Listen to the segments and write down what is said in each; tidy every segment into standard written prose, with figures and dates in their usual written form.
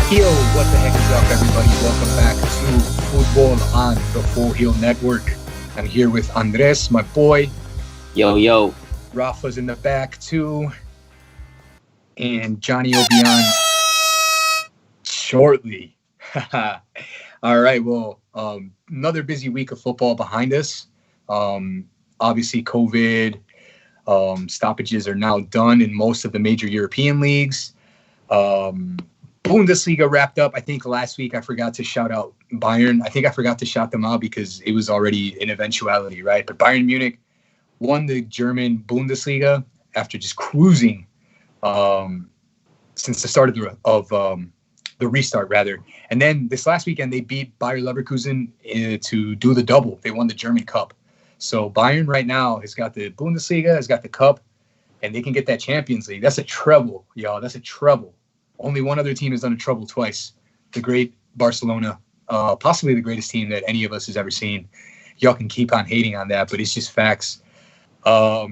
Yo, what the heck is up, everybody? Welcome back to Futbol on the Full Heel Network. I'm here with Andres, my boy. Yo. Rafa's in the back, too. And Johnny will be on shortly. All right, well, another busy week of football behind us. Obviously, COVID stoppages are now done in most of the major European leagues. Bundesliga wrapped up. I think last week I forgot to shout out Bayern. I think I forgot to shout them out because it was already an eventuality, right? But Bayern Munich won the German Bundesliga after just cruising since the start of the restart, rather. And then this last weekend, they beat Bayer Leverkusen to do the double. They won the German Cup. So Bayern right now has got the Bundesliga, has got the Cup, and they can get that Champions League. That's a treble, y'all. That's a treble. Only one other team has done a treble twice. The great Barcelona, possibly the greatest team that any of us has ever seen. Y'all can keep on hating on that, but it's just facts. So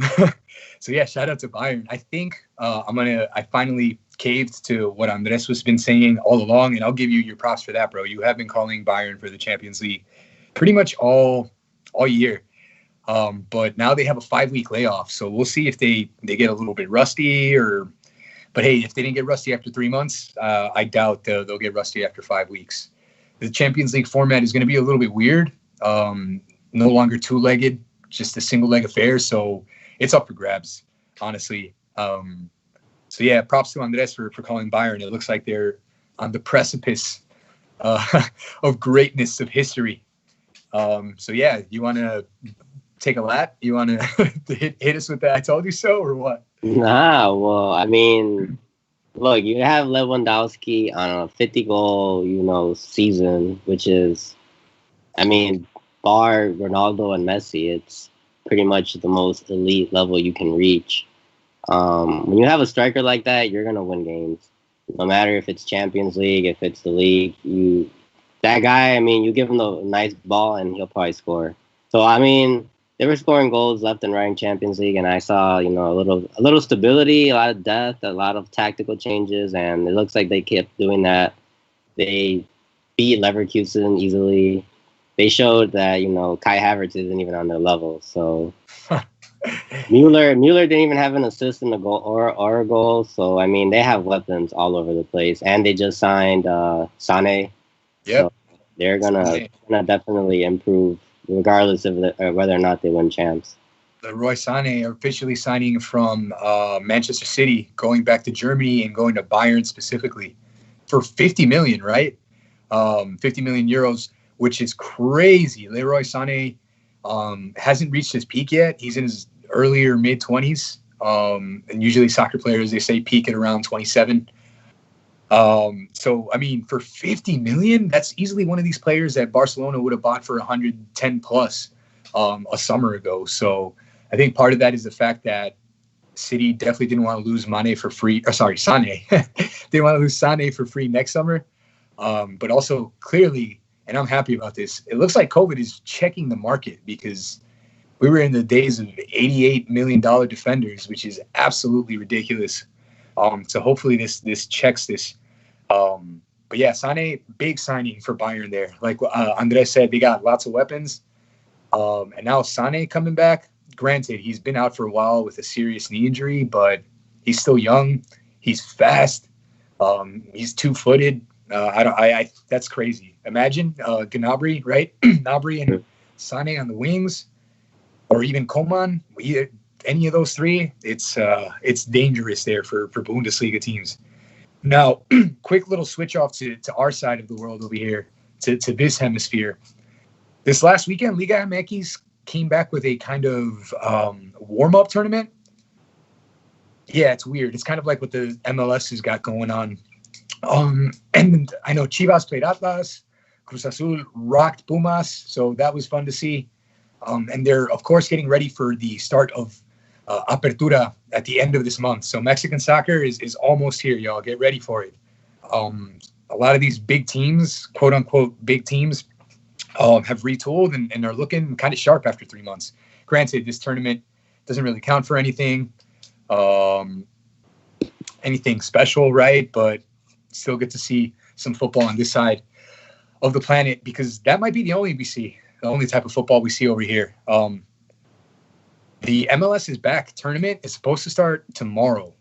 yeah, shout out to Bayern. I think I finally caved to what Andres was been saying all along, and I'll give you your props for that, bro. You have been calling Bayern for the Champions League pretty much all year. But now they have a 5-week layoff, so we'll see if they get a little bit rusty But hey, if they didn't get rusty after 3 months, I doubt they'll get rusty after 5 weeks. The Champions League format is going to be a little bit weird. No longer two-legged, just a single-leg affair. So it's up for grabs, honestly. So yeah, props to Andres for calling Bayern. It looks like they're on the precipice of greatness of history. So yeah, you want to take a lap? You want to hit us with that "I told you so" or what? Nah, well, I mean, look, you have Lewandowski on a 50-goal, season, which is, I mean, bar Ronaldo and Messi, it's pretty much the most elite level you can reach. When you have a striker like that, you're going to win games. No matter if it's Champions League, if it's the league, that guy, I mean, you give him the nice ball and he'll probably score. So, I mean, they were scoring goals left and right in Champions League, and I saw, a little stability, a lot of depth, a lot of tactical changes, and it looks like they kept doing that. They beat Leverkusen easily. They showed that, Kai Havertz isn't even on their level. So Mueller didn't even have an assist in the goal or a goal. So, I mean, they have weapons all over the place, and they just signed Sané. Yep. So they're gonna definitely improve, regardless of whether or not they win champs. Leroy Sané officially signing from Manchester City, going back to Germany and going to Bayern specifically for 50 million, right? 50 million euros, which is crazy. Leroy Sané hasn't reached his peak yet. He's in his earlier mid-20s. And usually soccer players, they say peak at around 27. So, I mean, for 50 million, that's easily one of these players that Barcelona would have bought for 110 plus a summer ago. So I think part of that is the fact that City definitely didn't want to lose Sané for free. They want to lose Sané for free next summer. But also clearly, and I'm happy about this, it looks like COVID is checking the market because we were in the days of $88 million defenders, which is absolutely ridiculous. So hopefully this checks this. But yeah, Sané, big signing for Bayern there. Like Andres said, they got lots of weapons. And now Sané coming back. Granted, he's been out for a while with a serious knee injury, but he's still young. He's fast. He's 2-footed. That's crazy. Imagine Gnabry, right? Gnabry and Sané on the wings, or even Coman. Any of those three, it's dangerous there for Bundesliga teams. Now, quick little switch off to our side of the world over here, to this hemisphere. This last weekend, Liga MX came back with a kind of warm-up tournament. Yeah, it's weird. It's kind of like what the MLS has got going on. And I know Chivas played Atlas, Cruz Azul rocked Pumas, so that was fun to see. And they're, of course, getting ready for the start of Apertura at the end of this month. So Mexican soccer is almost here, y'all. Get ready for it. A lot of these big teams, quote unquote big teams, have retooled and are looking kind of sharp after 3 months. Granted, this tournament doesn't really count for anything special, right? But still get to see some football on this side of the planet, because that might be the only type of football we see over here. The MLS is back tournament is supposed to start tomorrow.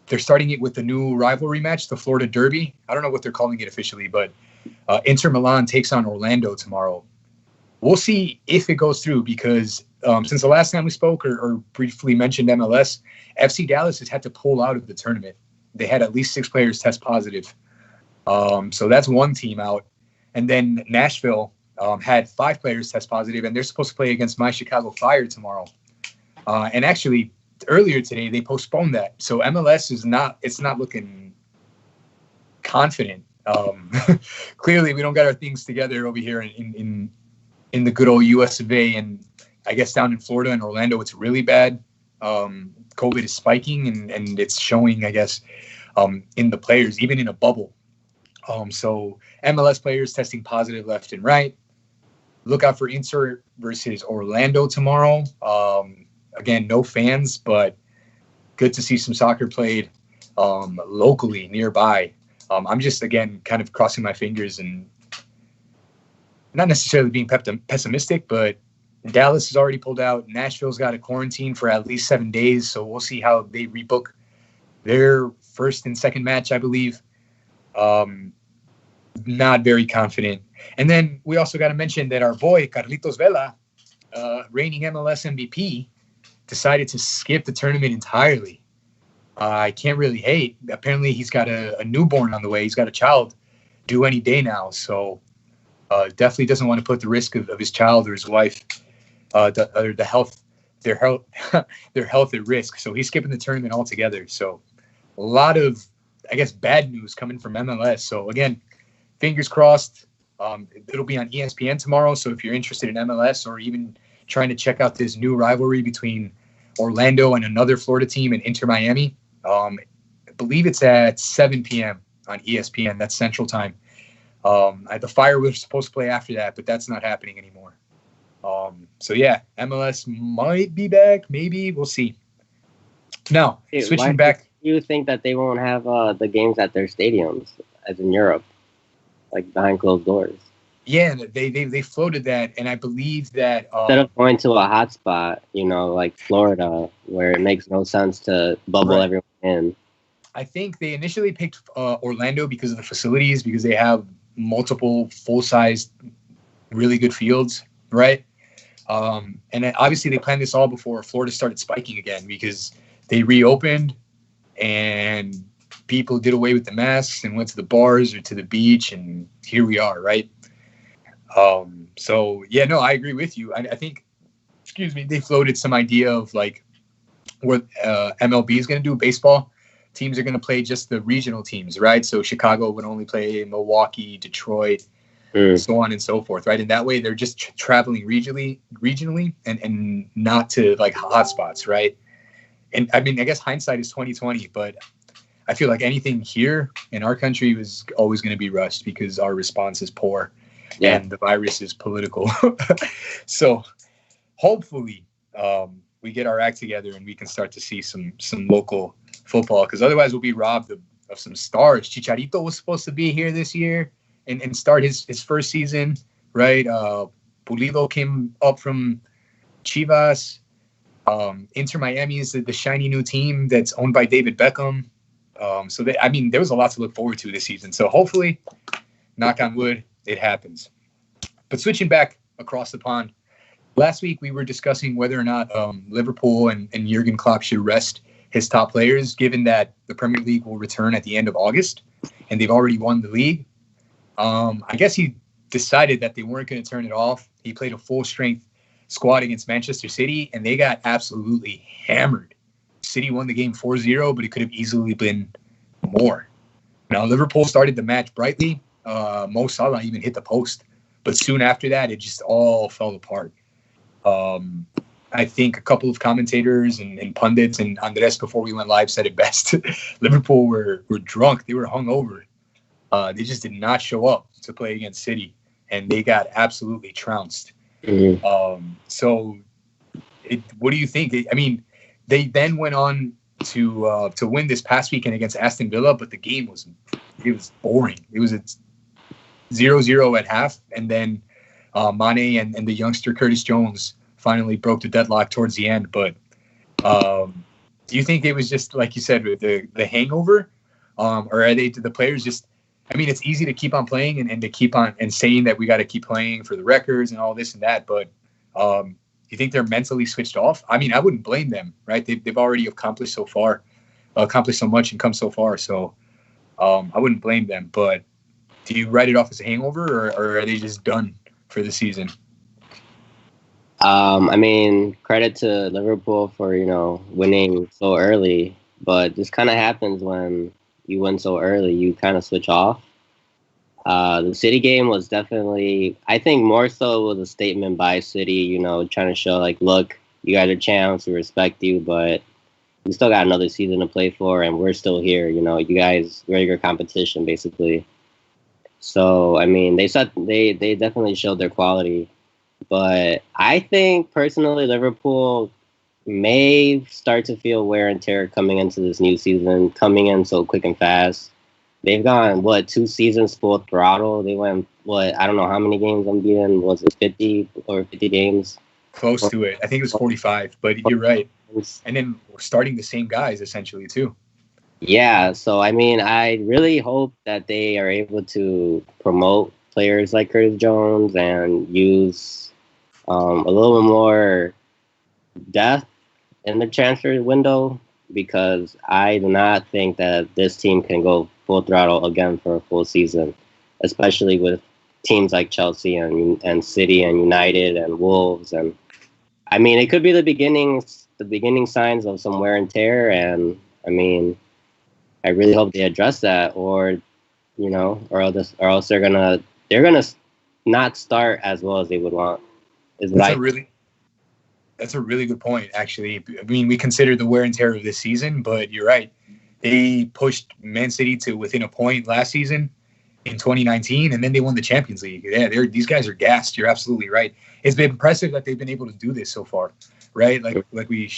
They're starting it with the new rivalry match, the Florida Derby. I don't know what they're calling it officially, but Inter Milan takes on Orlando tomorrow. We'll see if it goes through, because since the last time we spoke or briefly mentioned MLS, FC Dallas has had to pull out of the tournament. They had at least 6 players test positive. So that's one team out. And then Nashville had 5 players test positive, and they're supposed to play against my Chicago Fire tomorrow. And actually, earlier today, they postponed that. So MLS is not looking confident. Clearly, we don't got our things together over here in the good old US of A. And I guess down in Florida and Orlando, it's really bad. COVID is spiking, and it's showing, I guess, in the players, even in a bubble. So MLS players testing positive left and right. Look out for Inter versus Orlando tomorrow. Again, no fans, but good to see some soccer played locally nearby. I'm just, again, kind of crossing my fingers and not necessarily being pessimistic, but Dallas has already pulled out. Nashville's got a quarantine for at least 7 days, so we'll see how they rebook their first and second match, I believe. Not very confident. And then we also got to mention that our boy, Carlitos Vela, reigning MLS MVP, decided to skip the tournament entirely. I can't really hate. Apparently, he's got a newborn on the way. He's got a child due any day now. So definitely doesn't want to put the risk of his child or his wife, their health at risk. So he's skipping the tournament altogether. So a lot of, I guess, bad news coming from MLS. So again, fingers crossed. It'll be on ESPN tomorrow. So if you're interested in MLS or even trying to check out this new rivalry between Orlando and another Florida team and Inter Miami, I believe it's at 7 p.m. on ESPN. That's Central Time. The Fire was supposed to play after that, but that's not happening anymore. So yeah, MLS might be back. Maybe we'll see. Now, switching back. You think that they won't have the games at their stadiums, as in Europe, like behind closed doors? Yeah, they floated that, and I believe that instead of going to a hotspot, like Florida, where it makes no sense to bubble everyone in. I think they initially picked Orlando because of the facilities, because they have multiple full-sized, really good fields, right? And then obviously they planned this all before Florida started spiking again, because they reopened and people did away with the masks and went to the bars or to the beach, and here we are, right? So yeah, no, I agree with you. I think, they floated some idea of like what MLB is going to do. Baseball teams are going to play just the regional teams, right? So Chicago would only play Milwaukee, Detroit, so on and so forth, right? And that way they're just traveling regionally and not to like hotspots, right? And I mean, I guess hindsight is 2020, but I feel like anything here in our country was always going to be rushed because our response is poor. Yeah. And the virus is political. So hopefully we get our act together and we can start to see some local football, because otherwise we'll be robbed of some stars. Chicharito was supposed to be here this year and start his first season, right? Pulido came up from Chivas. Inter Miami is the shiny new team that's owned by David Beckham. So there was a lot to look forward to this season. So hopefully, knock on wood, it happens. But switching back across the pond, last week we were discussing whether or not Liverpool and Jurgen Klopp should rest his top players, given that the Premier League will return at the end of August, and they've already won the league. I guess he decided that they weren't going to turn it off. He played a full-strength squad against Manchester City, and they got absolutely hammered. City won the game 4-0, but it could have easily been more. Now, Liverpool started the match brightly. Mo Salah even hit the post. But soon after that, it just all fell apart. I think a couple of commentators and pundits, and Andres before we went live said it best. Liverpool were drunk. They were hungover. They just did not show up to play against City, and they got absolutely trounced. Mm-hmm. So what do you think? They then went on to win this past weekend against Aston Villa, but the game was boring. It was 0-0 at half, and then Mane and the youngster Curtis Jones finally broke the deadlock towards the end. But do you think it was just like you said with the hangover, or are the players just? I mean, it's easy to keep on playing and to keep on and saying that we got to keep playing for the records and all this and that, but you think they're mentally switched off? I mean, I wouldn't blame them, right? They've already accomplished so much and come so far. So I wouldn't blame them. But do you write it off as a hangover, or are they just done for the season? I mean, credit to Liverpool for, winning so early. But this kind of happens when you win so early. You kind of switch off. The City game was definitely, I think more so was a statement by City, trying to show like, look, you got a chance, we respect you, but we still got another season to play for, and we're still here. You guys, we're your competition, basically. So, I mean, they definitely showed their quality. But I think, personally, Liverpool may start to feel wear and tear coming into this new season, coming in so quick and fast. They've gone, 2 seasons full throttle. They went, I don't know how many games unbeaten. Was it 50 or 50 games? Close to it. I think it was 45, but you're right. And then we're starting the same guys, essentially, too. Yeah, so, I mean, I really hope that they are able to promote players like Curtis Jones and use a little bit more depth in the transfer window, because I do not think that this team can go full throttle again for a full season, especially with teams like Chelsea and City and United and Wolves. And I mean, it could be the beginning signs of some wear and tear. And I mean, I really hope they address that, or else they're gonna not start as well as they would want. That's a really good point, actually. I mean, we consider the wear and tear of this season, but you're right. They pushed Man City to within a point last season in 2019, and then they won the Champions League. Yeah, these guys are gassed. You're absolutely right. It's been impressive that they've been able to do this so far, right? Like we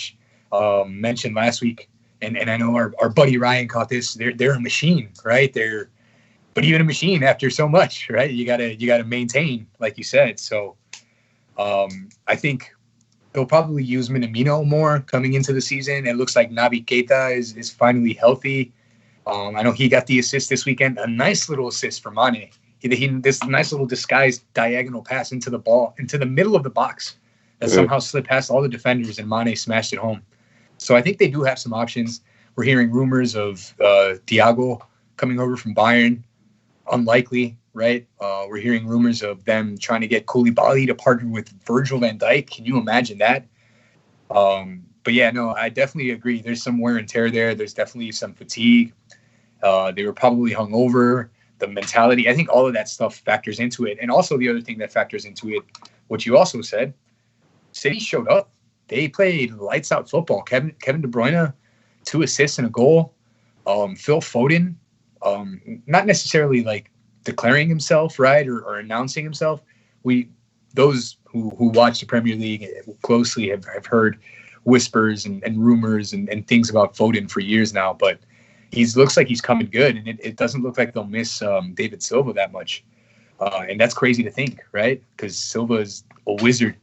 mentioned last week, and I know our buddy Ryan caught this. They're a machine, right? But even a machine after so much, right? You gotta maintain, like you said. So I think they'll probably use Minamino more coming into the season. It looks like Naby Keita is finally healthy. I know he got the assist this weekend, a nice little assist for Mane. He this nice little disguised diagonal pass into the middle of the box that somehow slipped past all the defenders, and Mane smashed it home. So I think they do have some options. We're hearing rumors of Thiago coming over from Bayern. Unlikely, right? We're hearing rumors of them trying to get Koulibaly to partner with Virgil van Dijk. Can you imagine that? But yeah, no, I definitely agree. There's some wear and tear there. There's definitely some fatigue. They were probably hungover. The mentality, I think all of that stuff factors into it. And also the other thing that factors into it, what you also said, City showed up. They played lights out football. Kevin De Bruyne, 2 assists and a goal. Phil Foden, not necessarily like declaring himself, right, or announcing himself. Those who watch the Premier League closely have heard whispers and rumors and things about Foden for years now, but looks like he's coming good, and it doesn't look like they'll miss David Silva that much. And that's crazy to think, right? Because Silva is a wizard.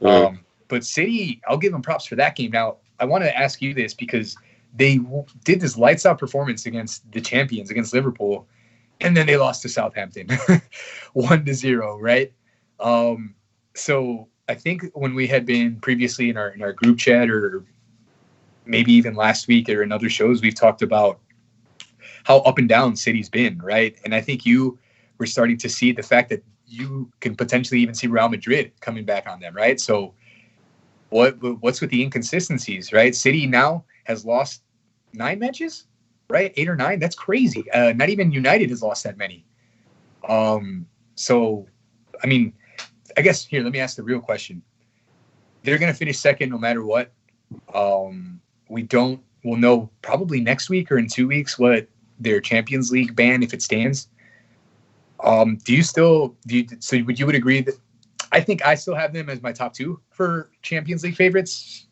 But City, I'll give them props for that game. Now, I want to ask you this, because they did this lights out performance against the champions, against Liverpool, and then they lost to Southampton 1-0, right? So I think when we had been previously in our group chat, or maybe even last week or in other shows, we've talked about how up and down City's been, right? And I think you were starting to see the fact that you can potentially even see Real Madrid coming back on them, right? So what's with the inconsistencies, right? City now has lost 9 matches, right? 8 or 9. That's crazy. Not even United has lost that many. So, I mean, I guess here, let me ask the real question. They're going to finish second no matter what. We'll know probably next week or in 2 weeks what their Champions League ban, if it stands. So would you agree that I think I still have them as my top 2 for Champions League favorites?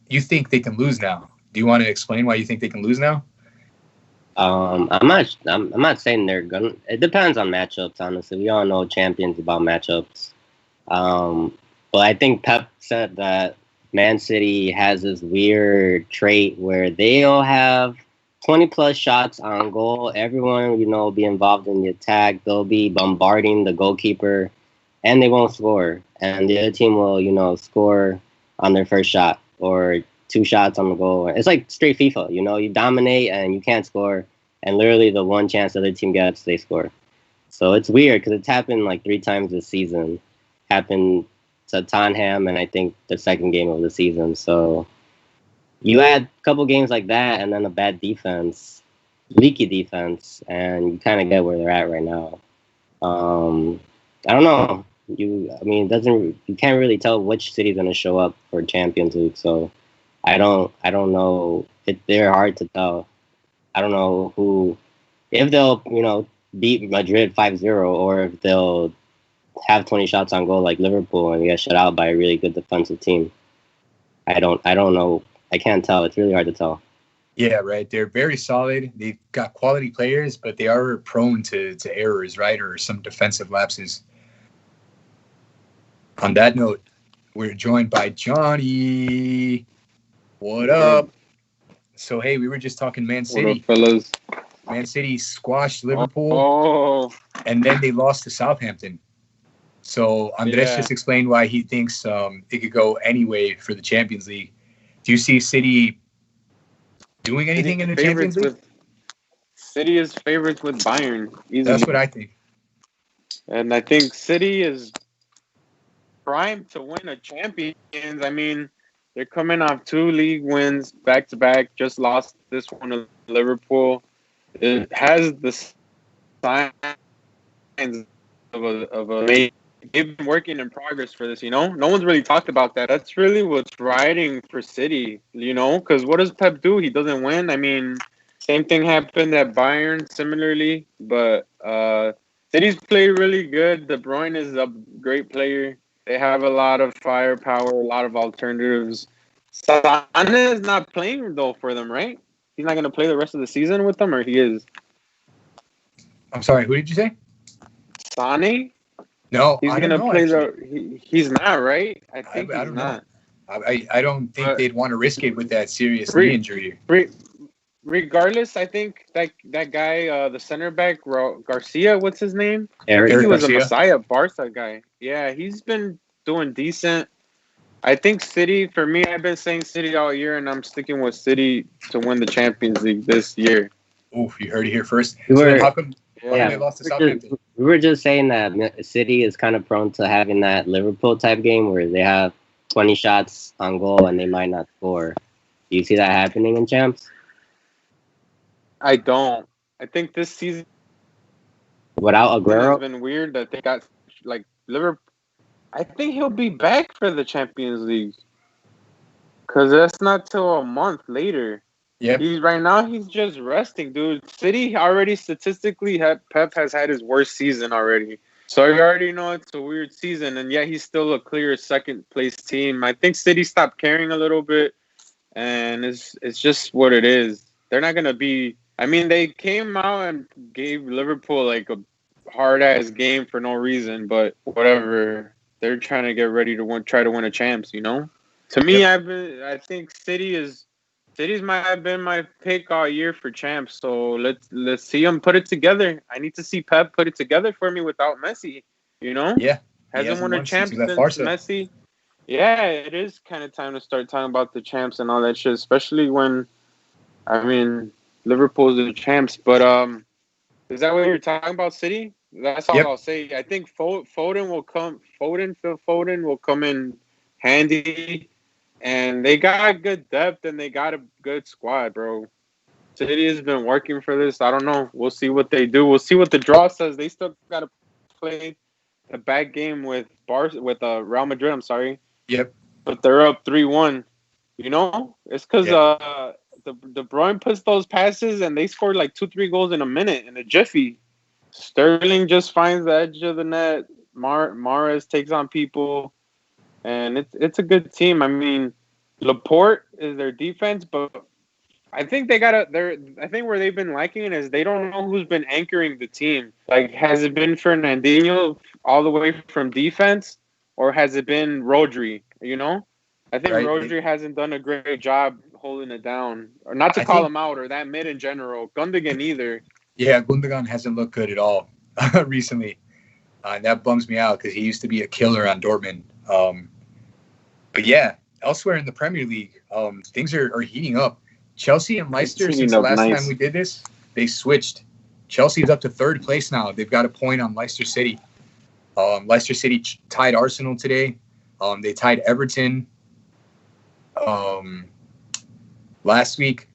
You think they can lose now? Do you want to explain why you think they can lose now? I'm not saying they're gonna. It depends on matchups. Honestly, we all know champions about matchups. But I think Pep said that Man City has this weird trait where they'll have 20 plus shots on goal. Everyone, will be involved in the attack. They'll be bombarding the goalkeeper, and they won't score. And the other team will, score on their first shot or 2 shots on the goal. It's like straight FIFA. You dominate and you can't score, and literally the one chance the other team gets, they score. So it's weird because it's happened like 3 times this season. Happened to Tottenham, and I think the second game of the season. So you add a couple games like that, and then a bad defense, leaky defense, and you kind of get where they're at right now. I don't know. You can't really tell which city's going to show up for Champions League. So I don't know. They're hard to tell. I don't know if they'll, beat Madrid 5-0 or if they'll have 20 shots on goal like Liverpool and get shut out by a really good defensive team. I don't know. I can't tell. It's really hard to tell. Yeah, right. They're very solid. They've got quality players, but they are prone to errors, right? Or some defensive lapses. On that note, we're joined by Johnny. What up? So, hey, we were just talking Man City. What up, fellas? Man City squashed Liverpool, and then they lost to Southampton. So, Andres just explained why he thinks it could go any way for the Champions League. Do you see City doing anything in the Champions League? City is favorites with Bayern. Easily. That's what I think. And I think City is primed to win a Champions. I mean, they're coming off 2 league wins back-to-back. Just lost this one to Liverpool. It has the signs of a they've been working in progress for this, No one's really talked about that. That's really what's riding for City, because what does Pep do? He doesn't win. I mean, same thing happened at Bayern similarly, but City's played really good. De Bruyne is a great player. They have a lot of firepower, a lot of alternatives. Sane is not playing, though, for them, right? He's not going to play the rest of the season with them, or he is? I'm sorry, who did you say? Sane? No, he's going to play he's not, right? I think he's not. I don't think they'd want to risk it with that serious knee injury. Regardless, I think that guy, the center back, Garcia, what's his name? Eric he was Garcia. A Messiah Barca guy. Yeah, he's been doing decent. I think City, for me, I've been saying City all year, and I'm sticking with City to win the Champions League this year. Oof, you heard it here first. How come they lost to Southampton? We were just saying that City is kind of prone to having that Liverpool type game where they have 20 shots on goal and they might not score. Do you see that happening in Champs? I don't. I think this season without Aguero, it's been weird that they got Liverpool. I think he'll be back for the Champions League because that's not till a month later. Yeah. He's just resting, dude. City already statistically Pep has had his worst season already, so you already know it's a weird season, and yet he's still a clear second place team. I think City stopped caring a little bit, and it's just what it is. They're not gonna be. I mean, they came out and gave Liverpool a hard-ass game for no reason, but whatever. They're trying to get ready to try to win a champs, To me, I think City's might have been my pick all year for champs. So let's see them put it together. I need to see Pep put it together for me without Messi, Yeah. Hasn't won a champ since Messi. Yeah, it is kind of time to start talking about the champs and all that shit, especially when, Liverpool's the champs. But is that what you're talking about, City? That's all I'll say. I think Foden will come. Foden will come in handy, and they got good depth and they got a good squad, bro. City has been working for this. I don't know. We'll see what they do. We'll see what the draw says. They still got to play a bad game with Real Madrid. I'm sorry. Yep. But they're up 3-1. It's because De Bruyne puts those passes and they scored 2-3 goals in a minute in a jiffy. Sterling just finds the edge of the net. Mahrez takes on people, and it's a good team. I mean, Laporte is their defense, but I think they got I think where they've been lacking is they don't know who's been anchoring the team. Like, has it been Fernandinho all the way from defense, or has it been Rodri? You know, I think right? Rodri hasn't done a great job holding it down, or not to I call think, him out, or that mid in general. Gundogan either. yeah, Gundogan hasn't looked good at all recently. That bums me out because he used to be a killer on Dortmund. But yeah, elsewhere in the Premier League, things are heating up. Chelsea and It's Leicester, heating since the up last time nice. we did this, they switched. Chelsea's up to third place now. They've got a point on Leicester City. Leicester City tied Arsenal today. They tied Everton last week,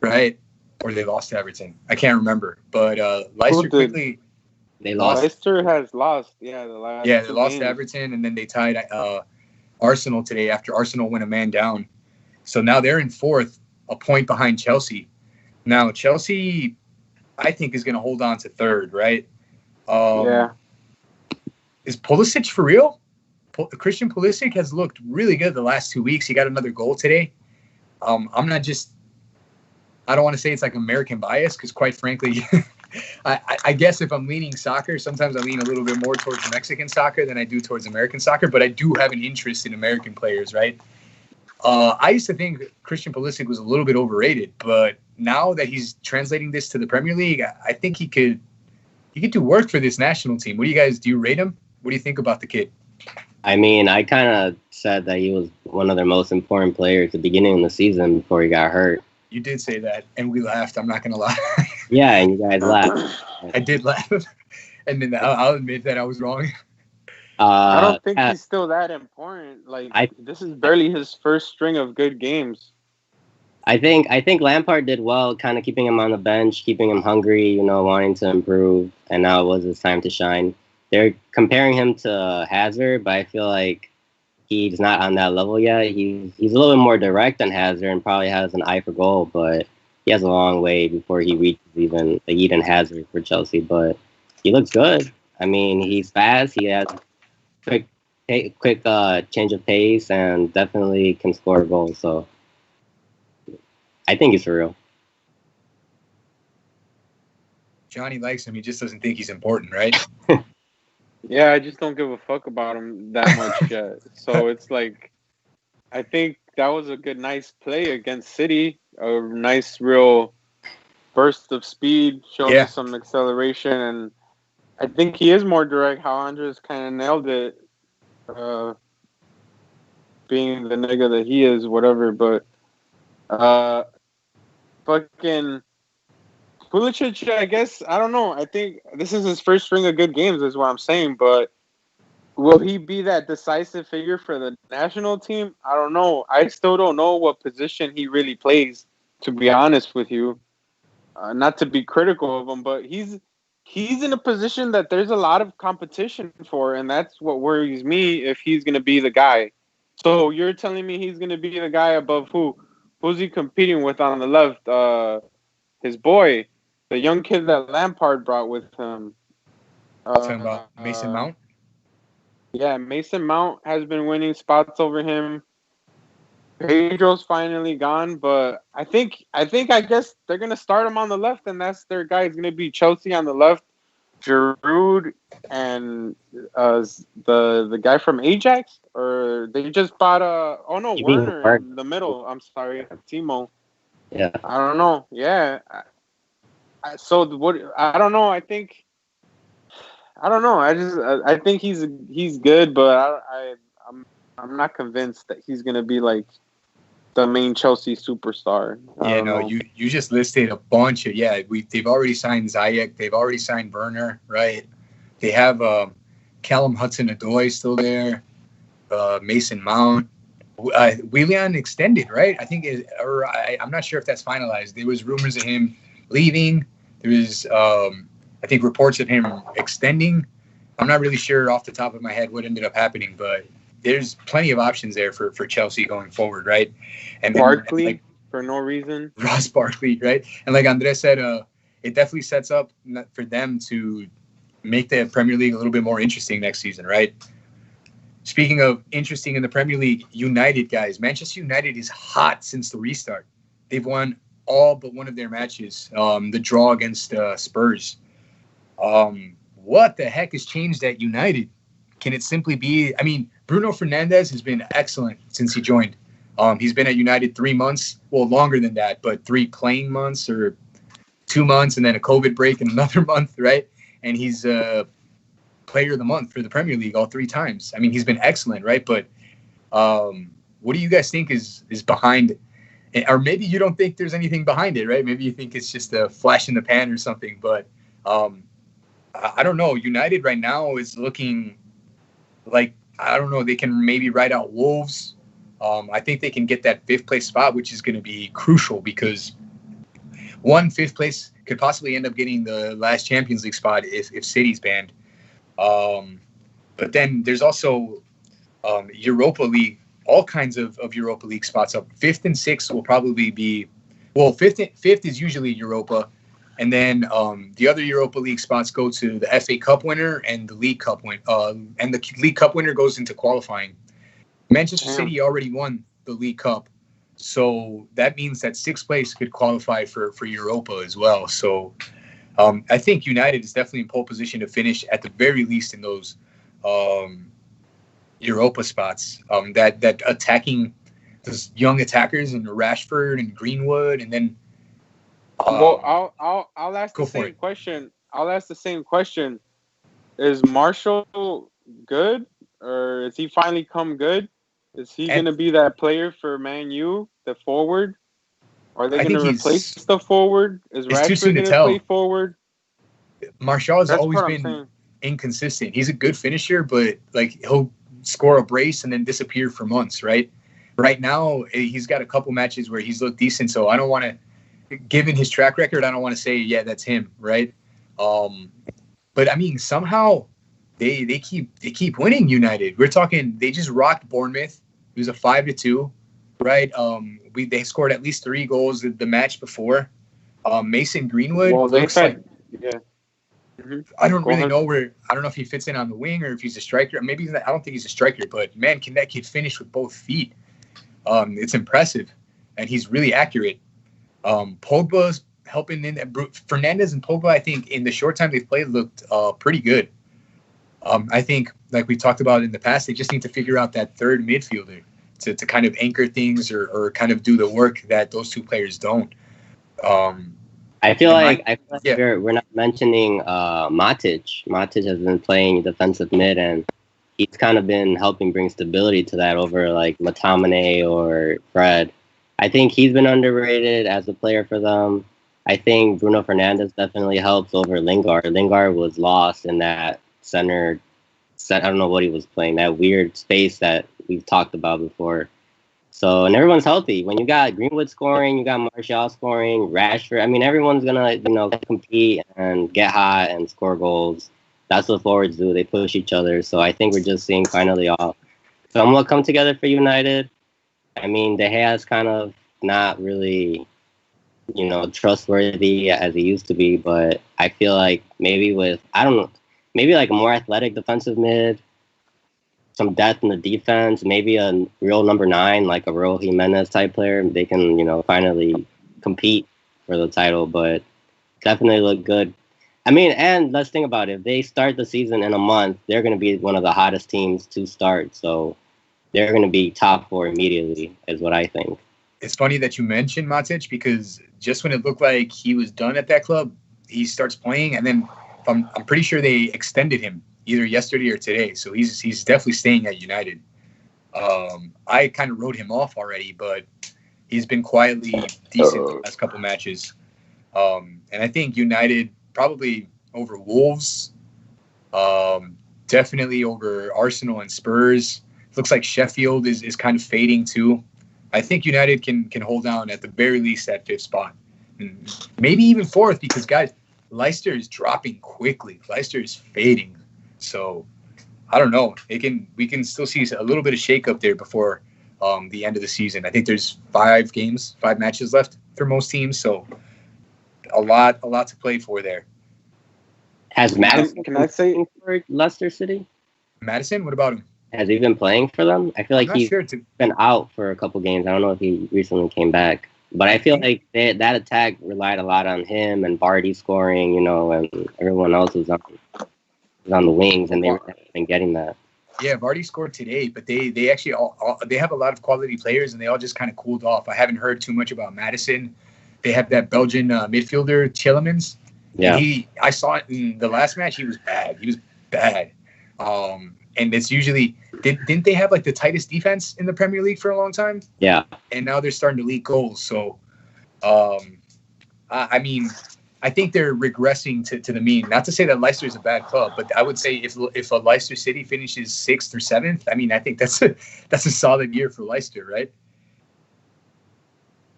right? Or they lost to Everton. I can't remember. But Leicester quickly They lost. Leicester has lost. Yeah, the last they two lost to games. Everton, and then they tied Arsenal today after Arsenal went a man down. So now they're in fourth, a point behind Chelsea. Now, Chelsea, I think, is going to hold on to third, right? Yeah. Is Pulisic for real? Christian Pulisic has looked really good the last 2 weeks. He got another goal today. I don't want to say it's like American bias because, quite frankly, I guess if I'm leaning soccer, sometimes I lean a little bit more towards Mexican soccer than I do towards American soccer, but I do have an interest in American players, right? I used to think Christian Pulisic was a little bit overrated, but now that he's translating this to the Premier League, I think he could do work for this national team. Do you rate him? What do you think about the kid? I mean, I kind of said that he was one of their most important players at the beginning of the season before he got hurt. You did say that, and we laughed. I'm not going to lie. Yeah, and you guys laughed. I did laugh, and then I'll admit that I was wrong. I don't think he's still that important. Like, this is barely his first string of good games. I think Lampard did well, kind of keeping him on the bench, keeping him hungry, wanting to improve, and now it was his time to shine. They're comparing him to Hazard, but I feel like he's not on that level yet. He's a little bit more direct than Hazard and probably has an eye for goal, but he has a long way before he reaches even the Eden Hazard for Chelsea. But he looks good. I mean, he's fast. He has quick change of pace and definitely can score goals. So I think he's for real. Johnny likes him. He just doesn't think he's important, right? Yeah, I just don't give a fuck about him that much yet. So it's like, I think that was a nice play against City. A nice, real burst of speed, showed some acceleration, and I think he is more direct. How Andres kind of nailed it, being the nigga that he is, whatever. But fucking Pulisic, I guess, I don't know. I think this is his first string of good games, is what I'm saying. But will he be that decisive figure for the national team? I don't know. I still don't know what position he really plays, to be honest with you. Not to be critical of him, but he's in a position that there's a lot of competition for, and that's what worries me if he's going to be the guy. So you're telling me he's going to be the guy above who? Who's he competing with on the left? His boy. The young kid that Lampard brought with him. Talking about Mason Mount? Yeah, Mason Mount has been winning spots over him. Pedro's finally gone, but I guess they're going to start him on the left, and that's their guy. It's going to be Chelsea on the left, Giroud, and the guy from Ajax, or they just bought Werner in the middle. I'm sorry, Timo. Yeah. I don't know. Yeah. So what? I don't know. I don't know. I think he's good, but I'm not convinced that he's gonna be like the main Chelsea superstar. Yeah, no, you just listed a bunch of they've already signed Ziyech, they've already signed Werner, right? They have Callum Hudson-Odoi still there, Mason Mount. Willian extended, right? I think, I'm not sure if that's finalized. There was rumors of him leaving. There was, I think, reports of him extending. I'm not really sure off the top of my head what ended up happening, but there's plenty of options there for Chelsea going forward, right? And Barkley, for no reason. Ross Barkley, right? And like Andres said, it definitely sets up for them to make the Premier League a little bit more interesting next season, right? Speaking of interesting in the Premier League, United, guys. Manchester United is hot since the restart. They've won all but one of their matches. The draw against Spurs. What the heck has changed at United? Can it simply be? I mean, Bruno Fernandes has been excellent since he joined. He's been at United 3 months, well, longer than that, but 3 playing months or 2 months, and then a COVID break in another month, right? And he's Player of the Month for the Premier League all 3 times. I mean, he's been excellent, right? But what do you guys think is behind? Or maybe you don't think there's anything behind it, right? Maybe you think it's just a flash in the pan or something. But I don't know. United right now is looking like, I don't know, they can maybe ride out Wolves. I think they can get that 5th place spot, which is going to be crucial because 5th place could possibly end up getting the last Champions League spot if City's banned. But then there's also Europa League, all kinds of Europa League spots up. 5th and 6th will probably be, well, 5th is usually Europa. And then the other Europa League spots go to the FA Cup winner and the League Cup winner. And the League Cup winner goes into qualifying. Manchester City already won the League Cup. So that means that 6th place could qualify for Europa as well. So I think United is definitely in pole position to finish at the very least in those Europa spots. That attacking those young attackers and Rashford and Greenwood, and then well, I'll ask the same question. I'll ask the same question. Is Marshall good, or is he finally come good? Is he going to be that player for Man U, the forward? Are they going to replace the forward? Is Rashford going to play forward? Marshall has always been inconsistent. He's a good finisher, but like he'll score a brace and then disappear for months, right? Right now, he's got a couple matches where he's looked decent, so I don't want to, given his track record, I don't want to say, yeah, that's him, right? But I mean, somehow they keep winning. United. We're talking, they just rocked Bournemouth. It was a 5-2, right? They scored at least 3 goals the match before. Mason Greenwood. Well, yeah. Mm-hmm. I don't really know I don't know if he fits in on the wing or if he's a striker. Maybe I don't think he's a striker, but man, can that kid finish with both feet? It's impressive, and he's really accurate. Pogba's helping in. Fernandes and Pogba, I think, in the short time they've played, looked pretty good. I think, like we talked about in the past, they just need to figure out that third midfielder to kind of anchor things or kind of do the work that those 2 players don't. I feel like we're not mentioning Matic. Matic has been playing defensive mid, and he's kind of been helping bring stability to that over like McTominay or Fred. I think he's been underrated as a player for them. I think Bruno Fernandes definitely helps over Lingard. Lingard was lost in that center. I don't know what he was playing, that weird space that we've talked about before. So, and everyone's healthy. When you got Greenwood scoring, you got Martial scoring, Rashford. I mean, everyone's going to, compete and get hot and score goals. That's what forwards do. They push each other. So I think we're just seeing finally all somewhat come together for United. I mean, De Gea's kind of not really, trustworthy as he used to be. But I feel like maybe with, I don't know, maybe like a more athletic defensive mid, some depth in the defense, maybe a real number 9, like a Raul Jimenez type player, they can, finally compete for the title, but definitely look good. I mean, and let's think about it. If they start the season in a month, they're going to be one of the hottest teams to start. So they're going to be top 4 immediately, is what I think. It's funny that you mentioned Matic because just when it looked like he was done at that club, he starts playing, and then I'm pretty sure they extended him either yesterday or today. So he's definitely staying at United. I kind of wrote him off already, but he's been quietly decent the last couple matches. And I think United probably over Wolves, definitely over Arsenal and Spurs. Looks like Sheffield is kind of fading too. I think United can hold down at the very least that 5th spot. And maybe even 4th because, guys, Leicester is dropping quickly. Leicester is fading. So, I don't know. We can still see a little bit of shakeup there before the end of the season. I think there's 5 matches left for most teams. So, a lot to play for there. Has Madison, can I say, for Leicester City? Madison, what about him? Has he been playing for them? I feel like he's been out for a couple games. I don't know if he recently came back. But I feel like that attack relied a lot on him and Vardy scoring, and everyone else was on the wings, and they haven't been getting that. Yeah, Vardy scored today, but they actually they have a lot of quality players, and they all just kind of cooled off. I haven't heard too much about Madison. They have that Belgian midfielder, Tielemans. Yeah. And I saw it in the last match. He was bad. And it's usually didn't they have like the tightest defense in the Premier League for a long time? Yeah. And now they're starting to leak goals. So, I mean, I think they're regressing to the mean. Not to say that Leicester is a bad club, but I would say if a Leicester City finishes 6th or 7th, I mean, I think that's a solid year for Leicester, right?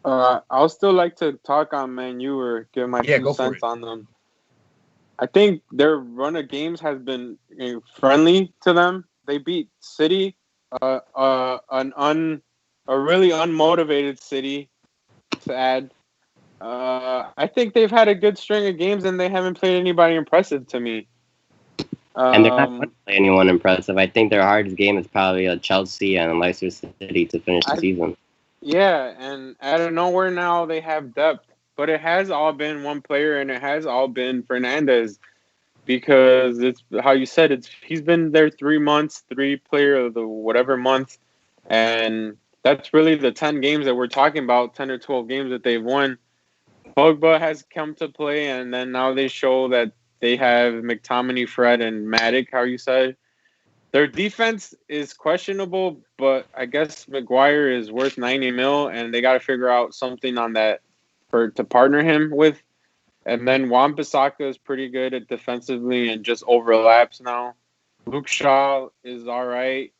I'll still like to talk on Man U or give my 2 cents on them. I think their run of games has been friendly to them. They beat City, a really unmotivated City, to add. I think they've had a good string of games, and they haven't played anybody impressive to me. And they're not going to play anyone impressive. I think their hardest game is probably Chelsea and Leicester City to finish the season. Yeah, and out of nowhere now they have depth. But it has all been one player, and it has all been Fernandes, because it's how you said he's been there 3 months, 3 player of the whatever month, and that's really the 10 games that we're talking about, 10 or 12 games that they've won. Pogba has come to play, and then now they show that they have McTominay, Fred, and Matic, how you said. Their defense is questionable, but I guess Maguire is worth 90 mil, and they got to figure out something on that to partner him with. And then Wan-Bissaka is pretty good at defensively and just overlaps now. Luke Shaw is all right.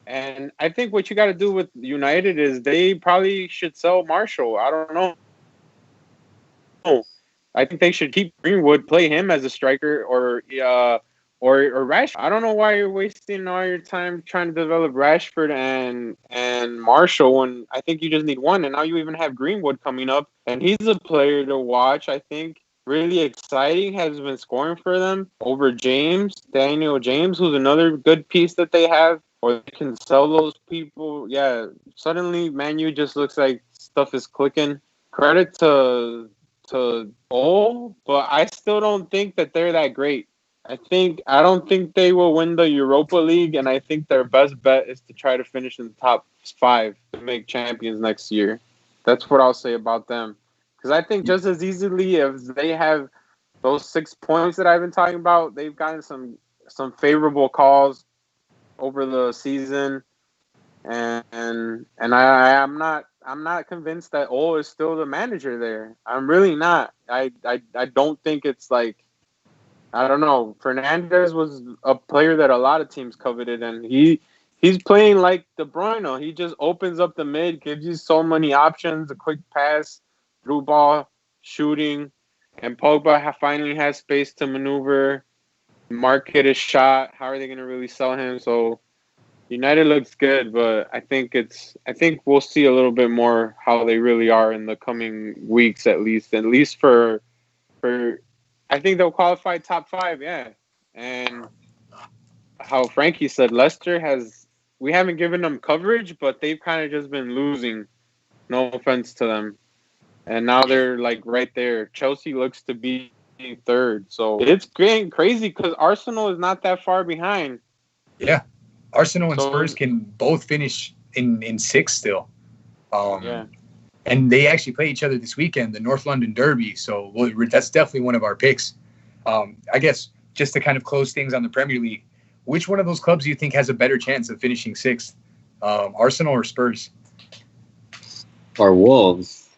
And I think what you got to do with United is they probably should sell Marshall. I don't know. I think they should keep Greenwood, play him as a striker, or Rashford. I don't know why you're wasting all your time trying to develop Rashford and Marshall when I think you just need one. And now you even have Greenwood coming up, and he's a player to watch. I think really exciting, has been scoring for them over Daniel James, who's another good piece that they have. Or they can sell those people. Yeah, suddenly Man U just looks like stuff is clicking. Credit to Ole, but I still don't think that they're that great. I don't think they will win the Europa League, and I think their best bet is to try to finish in the top 5 to make champions next year. That's what I'll say about them. Because I think just as easily as they have those 6 points that I've been talking about, they've gotten some favorable calls over the season, and I'm not convinced that Ole is still the manager there. I'm really not. I don't think it's like, I don't know. Fernandes was a player that a lot of teams coveted, and he's playing like De Bruyne. He just opens up the mid, gives you so many options, a quick pass, through ball, shooting, and Pogba finally has space to maneuver, market his shot. How are they going to really sell him? So United looks good, but I think we'll see a little bit more how they really are in the coming weeks, at least for I think they'll qualify top 5, yeah. And how Frankie said, Leicester we haven't given them coverage, but they've kind of just been losing. No offense to them. And now they're like right there. Chelsea looks to be 3rd. So it's getting crazy because Arsenal is not that far behind. Yeah. Arsenal and Spurs can both finish in 6th still. Yeah. And they actually play each other this weekend, the North London Derby. So that's definitely one of our picks. I guess just to kind of close things on the Premier League, which one of those clubs do you think has a better chance of finishing 6th? Arsenal or Spurs? Or Wolves?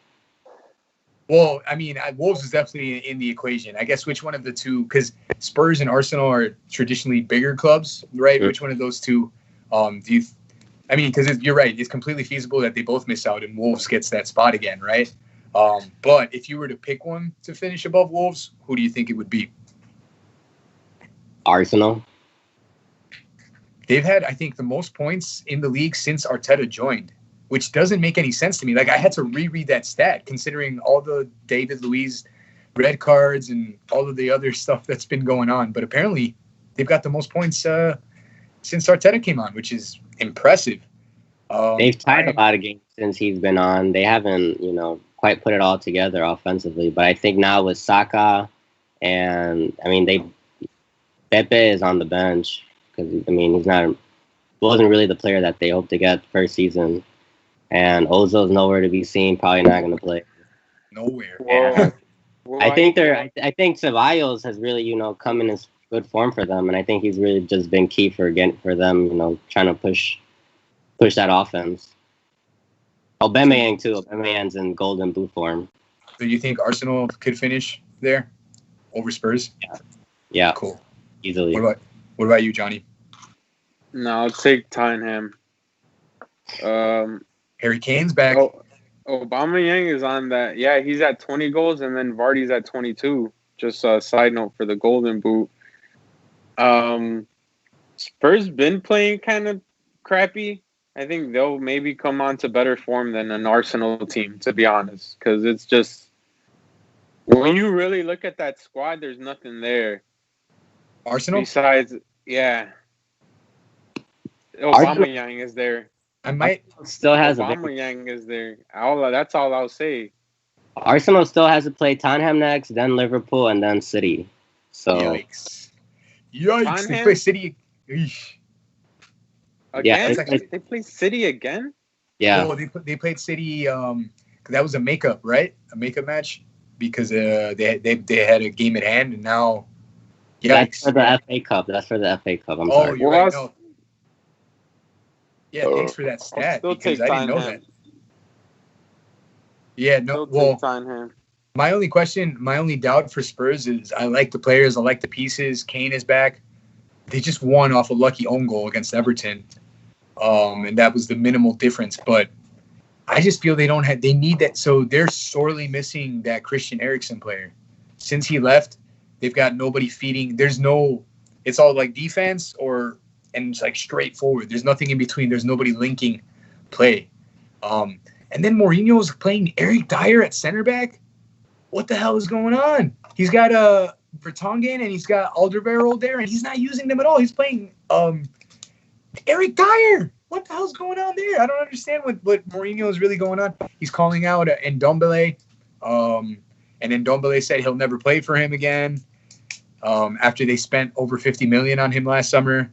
Well, I mean, Wolves is definitely in the equation. I guess which one of the two, because Spurs and Arsenal are traditionally bigger clubs, right? Mm-hmm. Which one of those two do you I mean, because you're right. It's completely feasible that they both miss out and Wolves gets that spot again, right? But if you were to pick one to finish above Wolves, who do you think it would be? Arsenal. They've had, I think, the most points in the league since Arteta joined, which doesn't make any sense to me. Like, I had to reread that stat, considering all the David Luiz red cards and all of the other stuff that's been going on. But apparently, they've got the most points since Arteta came on, which is impressive. They've tied a lot of games since he's been on. They haven't, quite put it all together offensively. But I think now with Saka, and I mean Pepe is on the bench because I mean wasn't really the player that they hoped to get first season, and Ozil's nowhere to be seen. Probably not going to play. Nowhere. And I think Ceballos has really come in as good form for them, and I think he's really just been key for them. Trying to push that offense. Aubameyang too. Aubameyang's in golden boot form. So you think Arsenal could finish there over Spurs? Yeah. Cool. Easily. What about you, Johnny? No, I'll take Tottenham. Harry Kane's back. Aubameyang is on that. Yeah, he's at 20 goals, and then Vardy's at 22. Just a side note for the golden boot. Spurs been playing kind of crappy. I think they'll maybe come on to better form than an Arsenal team, to be honest. Because it's just, when you really look at that squad, there's nothing there. Arsenal? Besides, yeah. Aubameyang is there. Still has Aubameyang is there. That's all I'll say. Arsenal still has to play Tottenham next, then Liverpool, and then City. So Yikes! They play City. Eesh. Again? Yeah, they played City again? Yeah. Oh, they played City. That was a makeup, right? A makeup match because they had a game at hand, and now. That's for the FA Cup. I'm sorry. You're right. No. Yeah, thanks for that stat because I didn't know that. Yeah, no. Well, my only doubt for Spurs is I like the players, I like the pieces. Kane is back. They just won off a lucky own goal against Everton, and that was the minimal difference. But I just feel they need that. So they're sorely missing that Christian Eriksen player. Since he left, they've got nobody feeding. It's all like defense and it's like straightforward. There's nothing in between. There's nobody linking play. And then Mourinho's playing Eric Dyer at center back. What the hell is going on? He's got Vertonghen and he's got Alderweireld there, and he's not using them at all. He's playing Eric Dyer. What the hell's going on there? I don't understand what Mourinho is really going on. He's calling out Ndombele, and Ndombele said he'll never play for him again after they spent over $50 million on him last summer.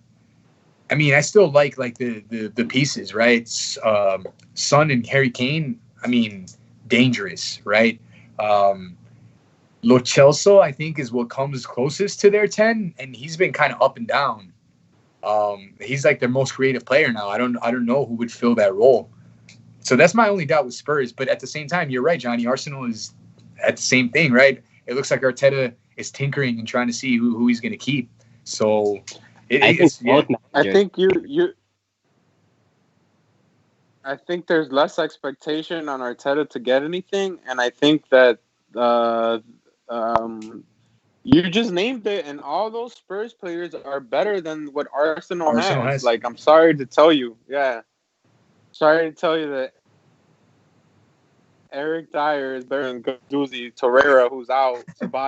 I mean, I still like the pieces, right? Son and Harry Kane, I mean, dangerous, right? Lo Celso, I think, is what comes closest to their 10, and he's been kind of up and down. He's like their most creative player now. I don't know who would fill that role. So that's my only doubt with Spurs. But at the same time, you're right, Johnny. Arsenal is at the same thing, right? It looks like Arteta is tinkering and trying to see who he's going to keep. So I think there's less expectation on Arteta to get anything, and I think that you just named it, and all those Spurs players are better than what Arsenal has. Like, I'm sorry to tell you, that Eric Dyer is better than Guendouzi, Torreira, who's out,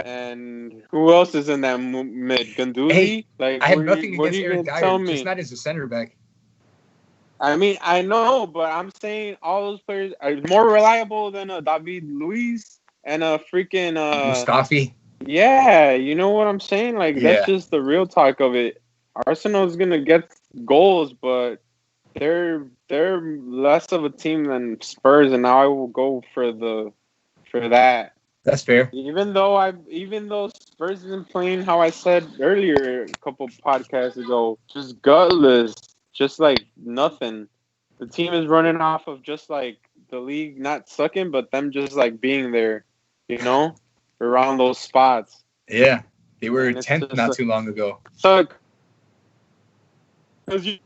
and who else is in that mid? Guendouzi? Hey, I have nothing against Eric Dyer, just not as a center back. I mean, I know, but I'm saying all those players are more reliable than David Luiz and freaking Mustafi. Yeah, you know what I'm saying? Like, that's just the real talk of it. Arsenal's gonna get goals, but they're less of a team than Spurs, and now I will go for that. That's fair. Even though Spurs isn't playing how I said earlier a couple podcasts ago, just gutless, just like nothing. The team is running off of just like the league not sucking, but them just like being there, around those spots. Yeah, they were 10th not too long ago. So, because you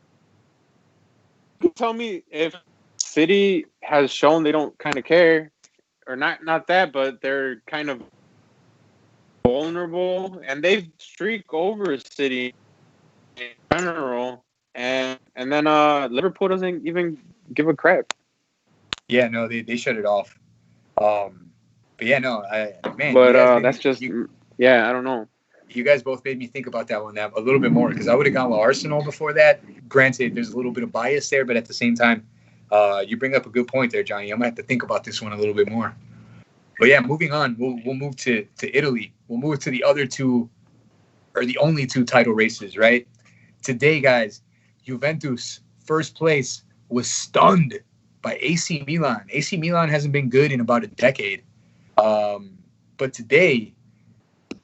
can tell me if City has shown they don't kind of care, or not that, but they're kind of vulnerable, and they've streaked over City in general, and then Liverpool doesn't even give a crap. Yeah, no, they shut it off. But yeah, no, man. But that's just, I don't know. You guys both made me think about that one a little bit more, because I would have gone with Arsenal before that. Granted, there's a little bit of bias there, but at the same time, you bring up a good point there, Johnny. I'm going to have to think about this one a little bit more. But yeah, moving on. We'll move to Italy. We'll move to the other two, or the only two title races, right? Today, guys, Juventus, first place, was stunned by AC Milan. AC Milan hasn't been good in about a decade. But today,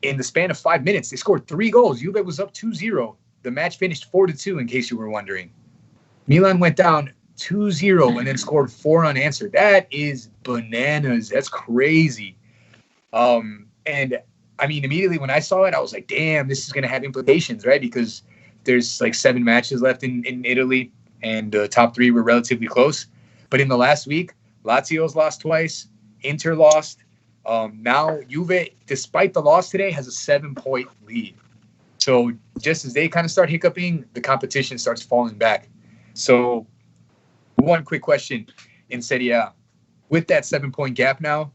in the span of 5 minutes, they scored 3 goals. Juve was up 2-0. The match finished 4-2, in case you were wondering. Milan went down 2-0 and then scored 4 unanswered. That is bananas. That's crazy. And I mean, immediately when I saw it, I was like, damn, this is going to have implications, right? Because there's like 7 matches left in Italy, and the top 3 were relatively close. But in the last week, Lazio's lost twice, Inter lost. Now Juve, despite the loss today, has a 7-point lead. So just as they kind of start hiccuping, the competition starts falling back. So one quick question in Serie A. With that 7-point gap now,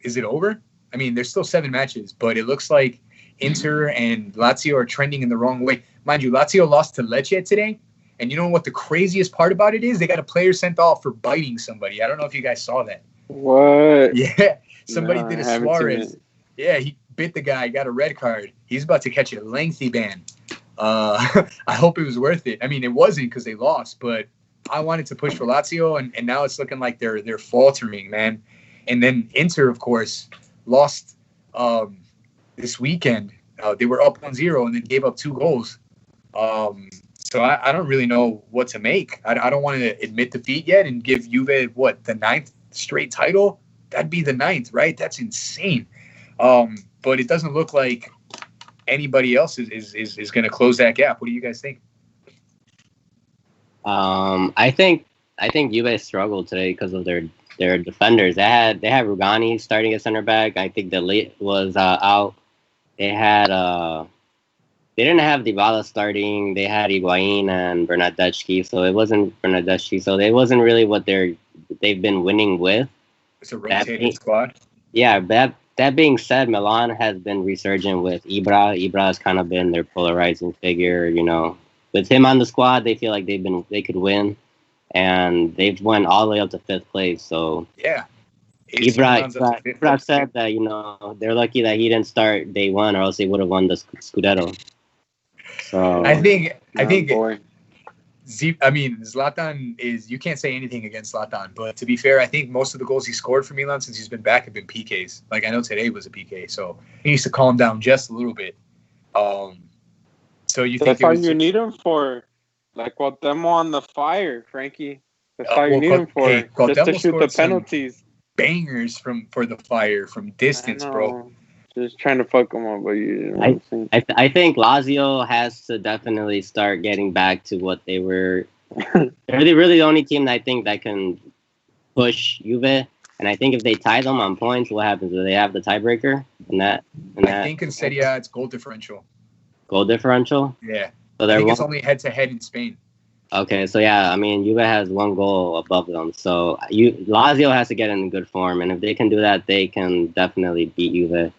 is it over? I mean, there's still 7 matches, but it looks like Inter and Lazio are trending in the wrong way. Mind you, Lazio lost to Lecce today. And you know what the craziest part about it is? They got a player sent off for biting somebody. I don't know if you guys saw that. What? Yeah. Somebody did a Suarez. Yeah, he bit the guy, got a red card. He's about to catch a lengthy ban. I hope it was worth it. I mean, it wasn't because they lost, but I wanted to push for Lazio, and now it's looking like they're faltering, man. And then Inter, of course, lost this weekend. They were up 1-0 and then gave up 2 goals. So I don't really know what to make. I don't want to admit defeat yet and give Juve, the 9th straight title? That'd be the 9th, right? That's insane. But it doesn't look like anybody else is going to close that gap. What do you guys think? I think Juve struggled today because of their defenders. They had Rugani starting at center back. I think Delete was out. They didn't have Dybala starting. They had Higuain and Bernardeschi, so it wasn't Bernardeschi. So it wasn't really what they've been winning with. It's a rotated squad. Yeah, that being said, Milan has been resurgent with Ibra. Ibra has kind of been their polarizing figure. You know, with him on the squad, they feel like they could win, and they've won all the way up to 5th place. So yeah. Ibra said that they're lucky that he didn't start day 1, or else they would have won the Scudetto. So I think Zlatan is, you can't say anything against Zlatan, but to be fair, I think most of the goals he scored for Milan since he's been back have been PKs. Like, I know today was a PK, so he needs to calm down just a little bit. So you think that's all you need him for? Like Cuauhtemoc on the fire, Frankie. That's all you need him for. Hey, just to shoot the penalties. Bangers for the fire from distance, bro. Just trying to fuck them up, but I think Lazio has to definitely start getting back to what they were. They're really the only team that I think that can push Juve, and I think if they tie them on points, what happens? Do they have the tiebreaker in that? I think in Serie A it's goal differential. Goal differential? Yeah. So I think it's only head-to-head in Spain. Okay, so yeah, I mean, Juve has 1 goal above them, so Lazio has to get in good form, and if they can do that, they can definitely beat Juve.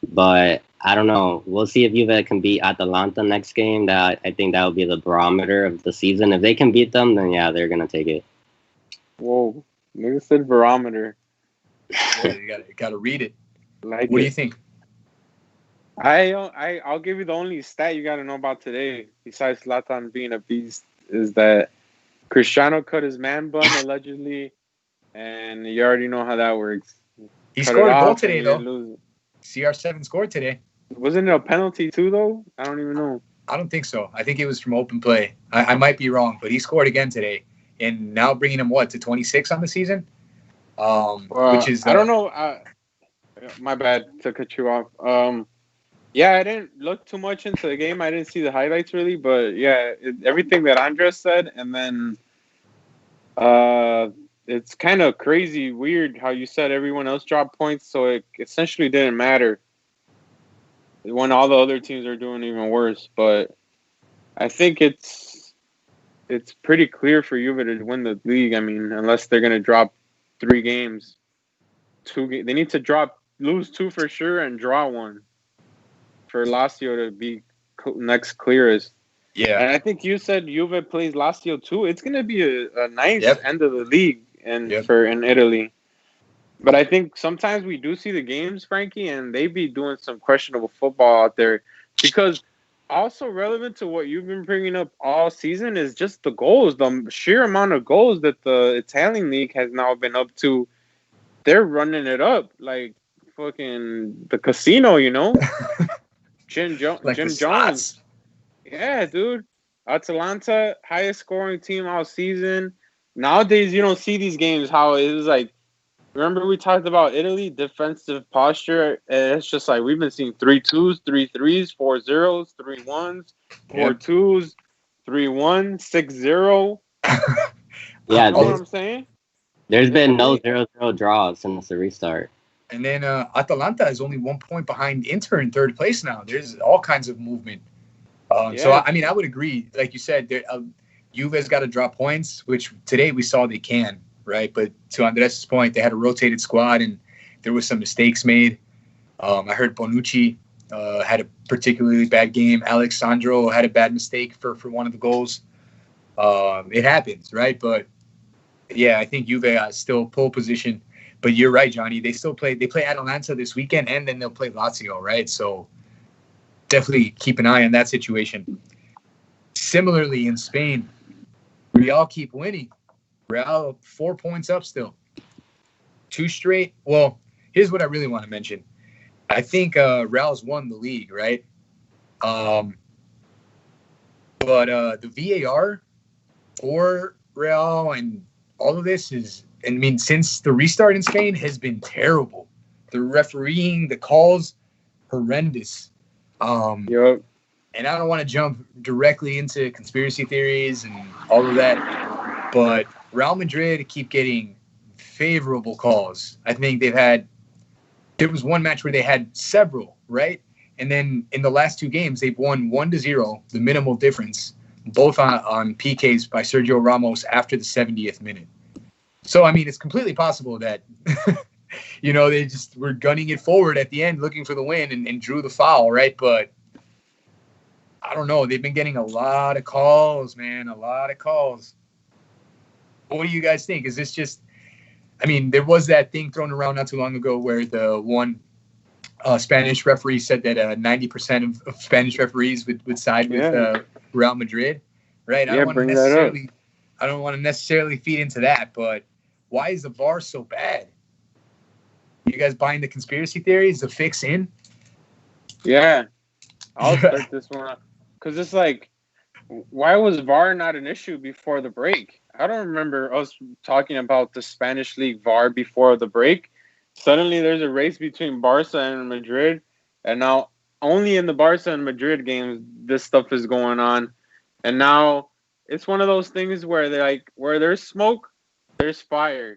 But I don't know. We'll see if Juve can beat Atalanta next game. I think that will be the barometer of the season. If they can beat them, then yeah, they're gonna take it. Whoa, nigga said barometer. Yeah, you gotta read it. What do you think? I'll give you the only stat you gotta know about today, besides Zlatan being a beast, is that Cristiano cut his man bun allegedly, and you already know how that works. He scored a goal today, though. CR7 scored today. Wasn't it a penalty too, though? I don't even know. I don't think so. I think it was from open play. I might be wrong, but he scored again today, and now bringing him to 26 on the season, which is I don't know. My bad to cut you off. Yeah, I didn't look too much into the game. I didn't see the highlights really, but yeah, everything that Andres said, and then it's kind of crazy, weird how you said everyone else dropped points, so it essentially didn't matter when all the other teams are doing even worse. But I think it's pretty clear for Juve to win the league. I mean, unless they're gonna drop 3 games, they need to lose 2 for sure and draw 1 for Lazio to be next clearest. Yeah, and I think you said Juve plays Lazio too. It's gonna be a nice end of the league. In Italy. But I think sometimes we do see the games, Frankie, and they be doing some questionable football out there. Because also relevant to what you've been bringing up all season is just the goals, the sheer amount of goals that the Italian league has now been up to. They're running it up like fucking the casino, Like the Jim slots. Jones. Yeah, dude. Atalanta, highest scoring team all season. Nowadays, you don't see these games how it was like. Remember we talked about Italy defensive posture. And it's just like we've been seeing 3-2s, 3-3s, 4-0s, 3-1s, Yep. 4-2s, 3-1, 6-0. Yeah, You know what I'm saying? there's been no 0-0 draws since the restart. And then Atalanta is only 1 point behind Inter in third place now. There's all kinds of movement. So, I mean, I would agree. Like you said, Juve's got to drop points, which today we saw they can, right? But to Andres' point, they had a rotated squad, and there was some mistakes made. I heard Bonucci had a particularly bad game. Alexandro had a bad mistake for one of the goals. It happens, right? But, yeah, I think Juve is still pole position. But you're right, Johnny. They play Atalanta this weekend, and then they'll play Lazio, right? So definitely keep an eye on that situation. Similarly, in Spain, Real keep winning. Real 4 points up still. 2 straight. Well, here's what I really want to mention. I think Real's won the league, right? But the VAR for Real and all of this since the restart in Spain has been terrible. The refereeing, the calls, horrendous. Yep. And I don't want to jump directly into conspiracy theories and all of that, but Real Madrid keep getting favorable calls. I think there was one match where they had several, right? And then in the last 2 games, they've won 1-0, the minimal difference, both on PKs by Sergio Ramos after the 70th minute. So, I mean, it's completely possible that, they just were gunning it forward at the end, looking for the win and drew the foul, right? But I don't know. They've been getting a lot of calls, man, a lot of calls. What do you guys think? Is this just – I mean, there was that thing thrown around not too long ago where the one Spanish referee said that 90% of Spanish referees would side with Real Madrid, right? I don't want to necessarily feed into that, but why is the VAR so bad? You guys buying the conspiracy theories? The fix in? Yeah. I'll start this one up. Because it's like, why was VAR not an issue before the break? I don't remember us talking about the Spanish League VAR before the break. Suddenly there's a race between Barca and Madrid. And now only in the Barca and Madrid games this stuff is going on. And now it's one of those things where where there's smoke, there's fire.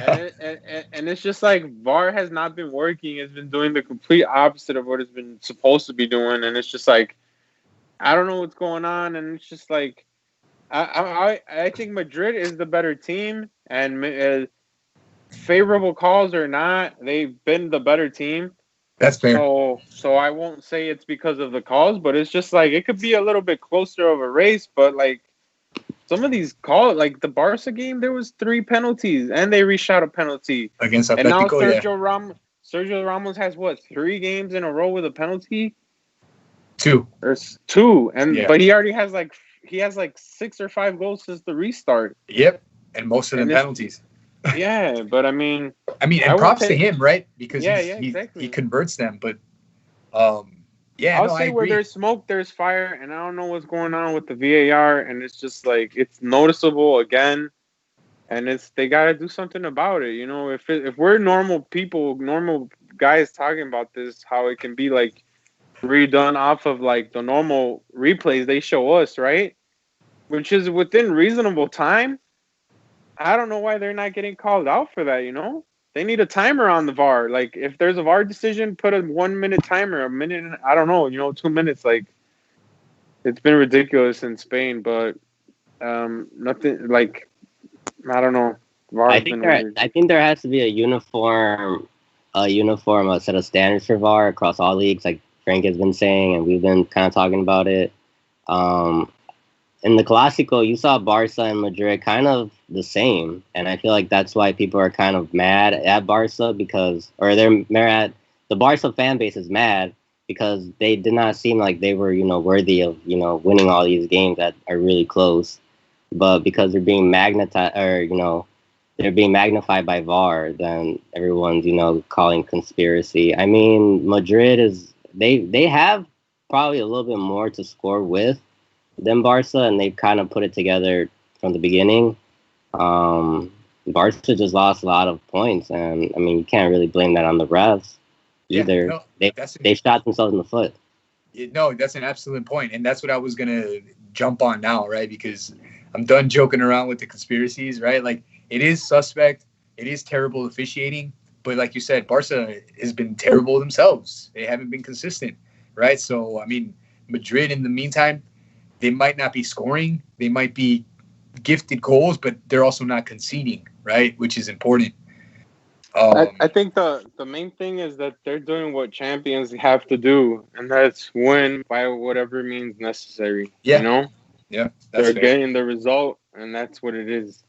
and it's just like VAR has not been working. It's been doing the complete opposite of what it's been supposed to be doing. And it's just like, I don't know what's going on. And it's just like, I think Madrid is the better team. And favorable calls or not, they've been the better team. That's fair. So I won't say it's because of the calls, but it's just like it could be a little bit closer of a race, but like some of these calls, like the Barca game, there was 3 penalties and they reshot a penalty against Atletico. And now Sergio Ramos has 3 games in a row with a penalty? 2. There's 2, but he already has he has 6 or 5 goals since the restart. Yep, and most of them penalties. Yeah, but I mean, and props to him, right? Because exactly. He converts them. But I'll say where there's smoke, there's fire, and I don't know what's going on with the VAR, and it's just it's noticeable again, and they got to do something about it. If we're normal people, normal guys talking about this, how it can be redone off of the normal replays they show us, right? Which is within reasonable time. I don't know why they're not getting called out for that, They need a timer on the VAR. If there's a VAR decision, put a 1 minute timer, a minute, I don't know, 2 minutes. It's been ridiculous in Spain, but nothing I don't know. I think there has to be a uniform set of standards for VAR across all leagues, like Frank has been saying, and we've been kind of talking about it. in the Clásico, you saw Barca and Madrid kind of the same, and I feel like that's why people are kind of mad at Barca they're mad at the Barca fan base is mad because they did not seem like they were, worthy of, winning all these games that are really close, but because they're being they're being magnified by VAR, then everyone's, calling conspiracy. I mean, Madrid they have probably a little bit more to score with than Barca, and they've kind of put it together from the beginning. Barca just lost a lot of points, and I mean, you can't really blame that on the refs either. No, they shot themselves in the foot. No, that's an absolute point, and that's what I was gonna jump on now, right? Because I'm done joking around with the conspiracies, right? Like, it is suspect, it is terrible officiating, but like you said, Barca has been terrible themselves. They haven't been consistent, right? So, I mean, Madrid, in the meantime, they might not be scoring, they might be gifted goals, but they're also not conceding, right? Which is important. I think the main thing is that they're doing what champions have to do, and that's win by whatever means necessary. Yeah. Yeah, they're getting the result, and that's what it is.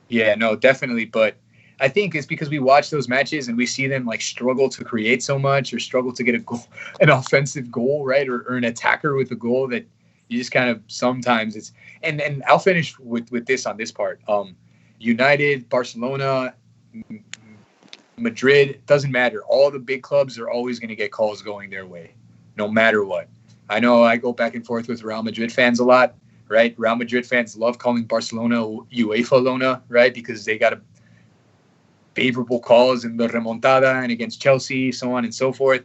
Yeah, no, definitely. But I think it's because we watch those matches and we see them like struggle to create so much or struggle to get a goal, an offensive goal, right? Or an attacker with a goal that you just kind of sometimes it's and I'll finish with this on this part. United, Barcelona, Madrid, doesn't matter. All the big clubs are always going to get calls going their way, no matter what. I know I go back and forth with Real Madrid fans a lot, right? Real Madrid fans love calling Barcelona UEFA Lona, right? Because they got a favorable calls in the remontada and against Chelsea, so on and so forth.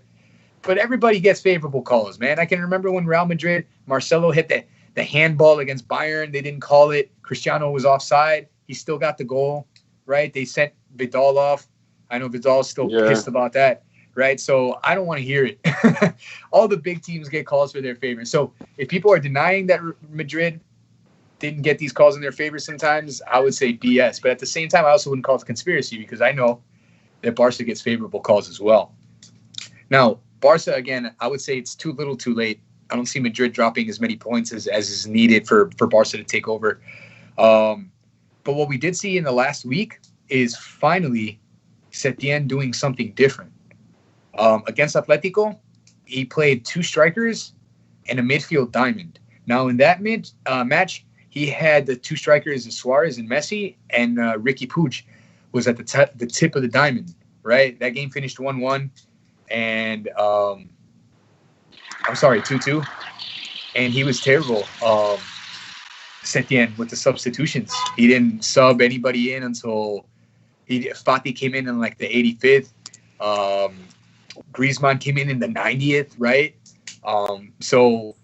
But everybody gets favorable calls, man. I can remember when Real Madrid, Marcelo hit the handball against Bayern. They didn't call it. Cristiano was offside. He still got the goal, right? They sent Vidal off. I know Vidal's still pissed about that, right? So I don't want to hear it. All the big teams get calls for their favor. So if people are denying that Madrid didn't get these calls in their favor sometimes, I would say BS. But at the same time, I also wouldn't call it conspiracy because I know that Barca gets favorable calls as well. Now, Barca, again, I would say it's too little too late. I don't see Madrid dropping as many points as is needed for Barca to take over. But what we did see in the last week is finally Setien doing something different. Against Atletico, he played two strikers and a midfield diamond. Now, in that match, he had the two strikers, Suarez and Messi, and Ricky Puig was at the tip of the diamond, right? That game finished 1-1, and 2-2. And he was terrible, Setien, with the substitutions. He didn't sub anybody in until Fati came in like the 85th. Griezmann came in the 90th, right? So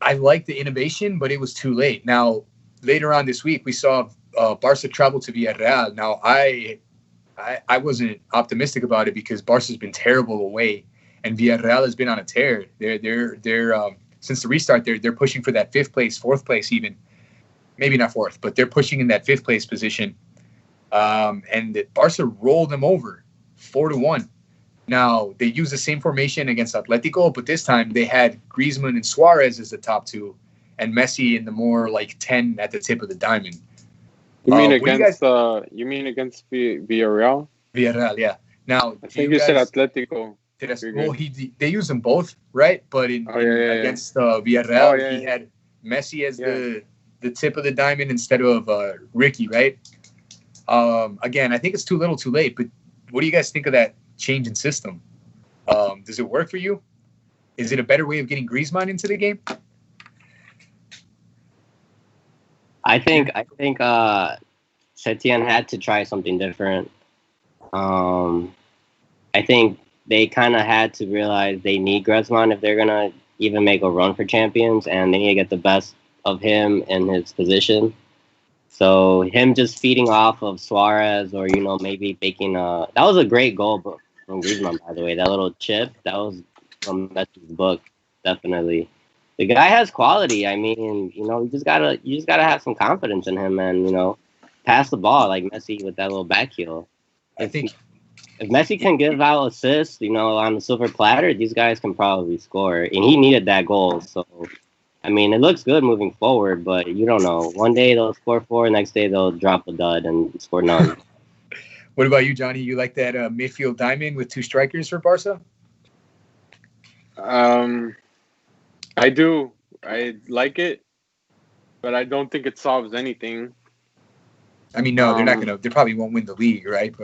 I like the innovation, but it was too late. Now, later on this week, we saw Barca travel to Villarreal. Now, I wasn't optimistic about it because Barca's been terrible away, and Villarreal has been on a tear. They're since the restart, they're pushing for that fourth place even. Maybe not fourth, but they're pushing in that fifth place position. And Barca rolled them over 4-1. Now, they used the same formation against Atletico, but this time they had Griezmann and Suarez as the top two and Messi in the more like 10 at the tip of the diamond. You mean against Villarreal? Villarreal, yeah. Now, I think you said Atletico. Well, they used them both, right? But against Villarreal, he had Messi as the tip of the diamond instead of Ricky, right? Again, I think it's too little too late, but what do you guys think of that change in system? Does it work for you? Is it a better way of getting Griezmann into the game? I think Setien had to try something different. I think they kind of had to realize they need Griezmann if they're going to even make a run for champions, and they need to get the best of him in his position. So him just feeding off of Suarez or, maybe making that was a great goal from Griezmann, by the way. That little chip, that was from Messi's book, definitely. The guy has quality. I mean, you just gotta have some confidence in him and, pass the ball like Messi with that little back heel. I think if Messi can give out assists, on the silver platter, these guys can probably score. And he needed that goal, so I mean, it looks good moving forward, but you don't know. One day they'll score 4, next day they'll drop a dud and score none. What about you, Johnny? You like that midfield diamond with 2 strikers for Barca? I do. I like it, but I don't think it solves anything. I mean, no, they're not gonna. They probably won't win the league, right?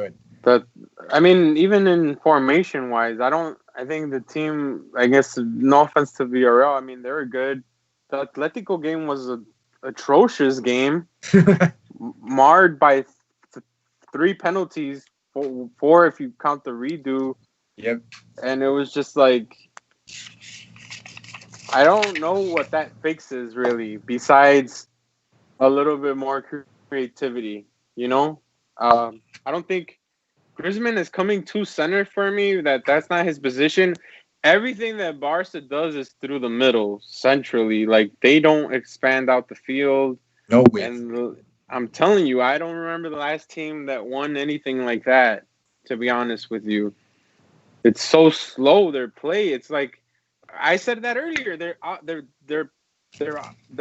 But I mean, even in formation wise, I think the team. I guess no offense to Villarreal. I mean, they were good. The Atletico game was an atrocious game, marred by 3 penalties, 4 if you count the redo. Yep. And it was just like, I don't know what that fixes really, besides a little bit more creativity. You know, I don't think Griezmann is coming too center for me. That's not his position. Everything that Barca does is through the middle, centrally. Like, they don't expand out the field. No way. And I'm telling you, I don't remember the last team that won anything like that, to be honest with you. It's so slow, their play. It's like, I said that earlier. Their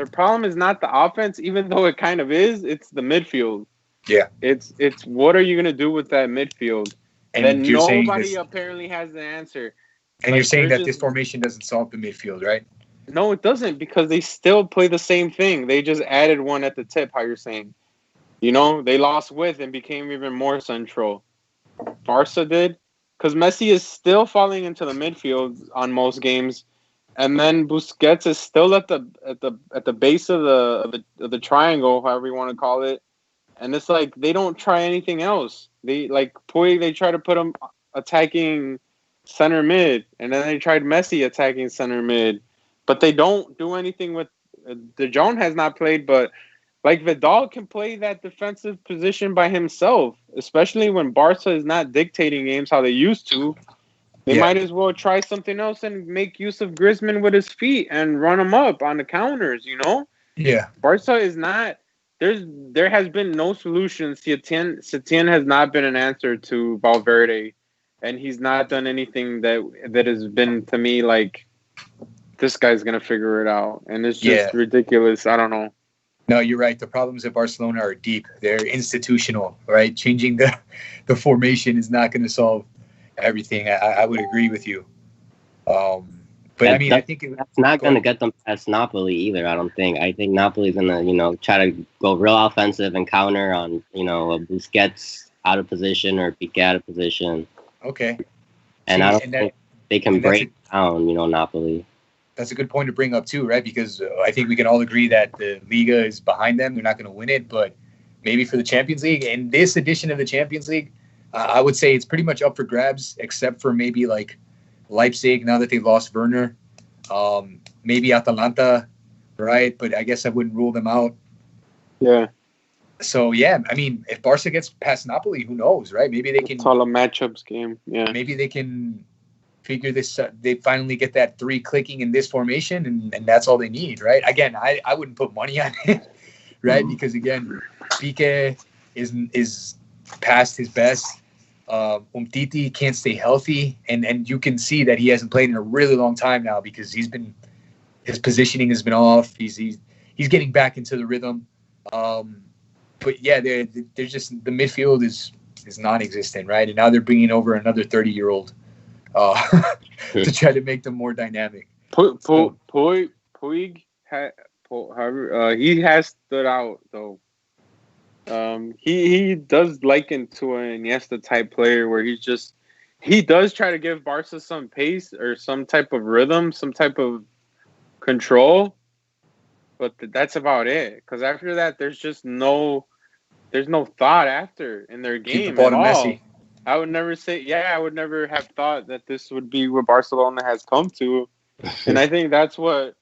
problem is not the offense, even though it kind of is. It's the midfield. Yeah. It's what are you going to do with that midfield? And then nobody this, apparently has the answer. And you're saying that this formation doesn't solve the midfield, right? No, it doesn't, because they still play the same thing. They just added one at the tip, how you're saying. You know, they lost width and became even more central. Barca did, because Messi is still falling into the midfield on most games, and then Busquets is still at the base of the triangle, however you want to call it. And it's like they don't try anything else. They like Puig. They try to put him attacking center mid, and then they tried Messi attacking center mid, but they don't do anything with. De Jong has not played, but like Vidal can play that defensive position by himself, especially when Barca is not dictating games how they used to. They might as well try something else and make use of Griezmann with his feet and run him up on the counters. You know, Barca is not. There has been no solution. Setien has not been an answer to Valverde, and he's not done anything that has been, to me, like, this guy's gonna figure it out, and it's just ridiculous. I don't know. No, you're right. The problems at Barcelona are deep. They're institutional, right? Changing the formation is not going to solve everything. I would agree with you. But I mean, I think that's not going to get them past Napoli either. I don't think. I think Napoli's going to, try to go real offensive and counter on, a Busquets out of position or Piqué out of position. Okay. And I don't think they can break down, Napoli. That's a good point to bring up too, right? Because I think we can all agree that the Liga is behind them. They're not going to win it, but maybe for the Champions League, in this edition of the Champions League, I would say it's pretty much up for grabs, except for maybe like Leipzig, now that they lost Werner, maybe Atalanta, right? But I guess I wouldn't rule them out. Yeah. So, yeah, I mean, if Barca gets past Napoli, who knows, right? Maybe they can... It's all a matchups game, yeah. Maybe they can figure this... they finally get that 3 clicking in this formation, and that's all they need, right? Again, I wouldn't put money on it, right? Because, again, Piqué is past his best. Umtiti can't stay healthy, and you can see that he hasn't played in a really long time now because his positioning has been off. He's getting back into the rhythm. But yeah, they're just, the midfield is non-existent, right? And now they're bringing over another 30-year-old to try to make them more dynamic. Puig, he has stood out though. He does liken to an Iniesta type player where he does try to give Barca some pace or some type of rhythm, some type of control, but that's about it. Because after that, there's no thought after in their game at all. Messi. I would never have thought that this would be what Barcelona has come to, and I think that's what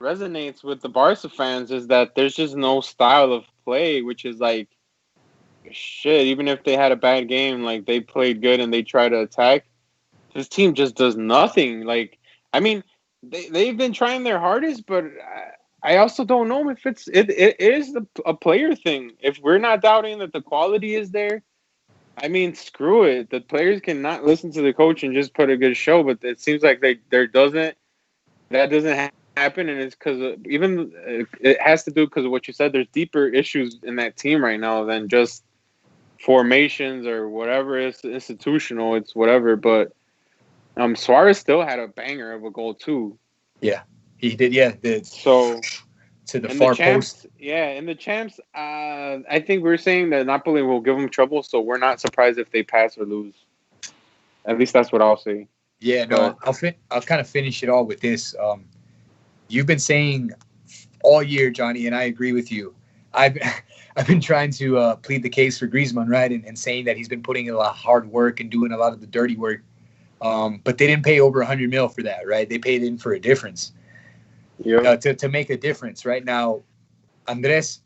resonates with the Barca fans is that there's just no style of play, which is like, shit, even if they had a bad game, like they played good and they try to attack, this team just does nothing. Like, I mean, they've been trying their hardest, but I also don't know if it is a player thing. If we're not doubting that the quality is there, I mean, screw it. The players cannot listen to the coach and just put a good show, but it seems like that doesn't happen, and it's because it has to do because of what you said. There's deeper issues in that team right now than just formations or whatever. It's institutional. It's whatever. But Suarez still had a banger of a goal too. Yeah, he did. Yeah, so to the in far the champs, post. Yeah, in the champs, I think we're saying that Napoli will give them trouble, so we're not surprised if they pass or lose. At least that's what I'll say. Yeah, no, I'll kind of finish it all with this. You've been saying all year, Johnny, and I agree with you. I've been trying to plead the case for Griezmann, right, and saying that he's been putting in a lot of hard work and doing a lot of the dirty work. But they didn't pay over 100 mil for that, right? They paid in for a difference. Yeah. To make a difference. Right now, Andres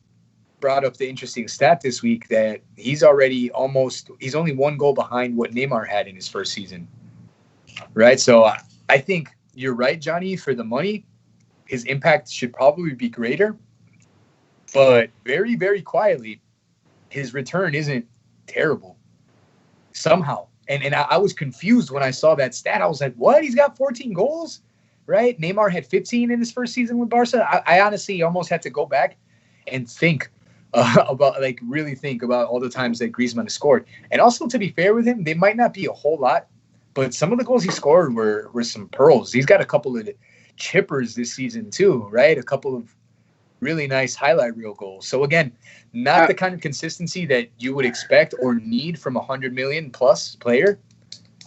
brought up the interesting stat this week that he's only one goal behind what Neymar had in his first season. Right? So I think you're right, Johnny, for the money. His impact should probably be greater. But very, very quietly, his return isn't terrible. Somehow. And I was confused when I saw that stat. I was like, what? He's got 14 goals? Right? Neymar had 15 in his first season with Barca. I honestly almost had to go back and think really think about all the times that Griezmann has scored. And also, to be fair with him, they might not be a whole lot, but some of the goals he scored were some pearls. He's got a couple of chippers this season too, right? A couple of really nice highlight reel goals. So again, not the kind of consistency that you would expect or need from a 100 million plus player.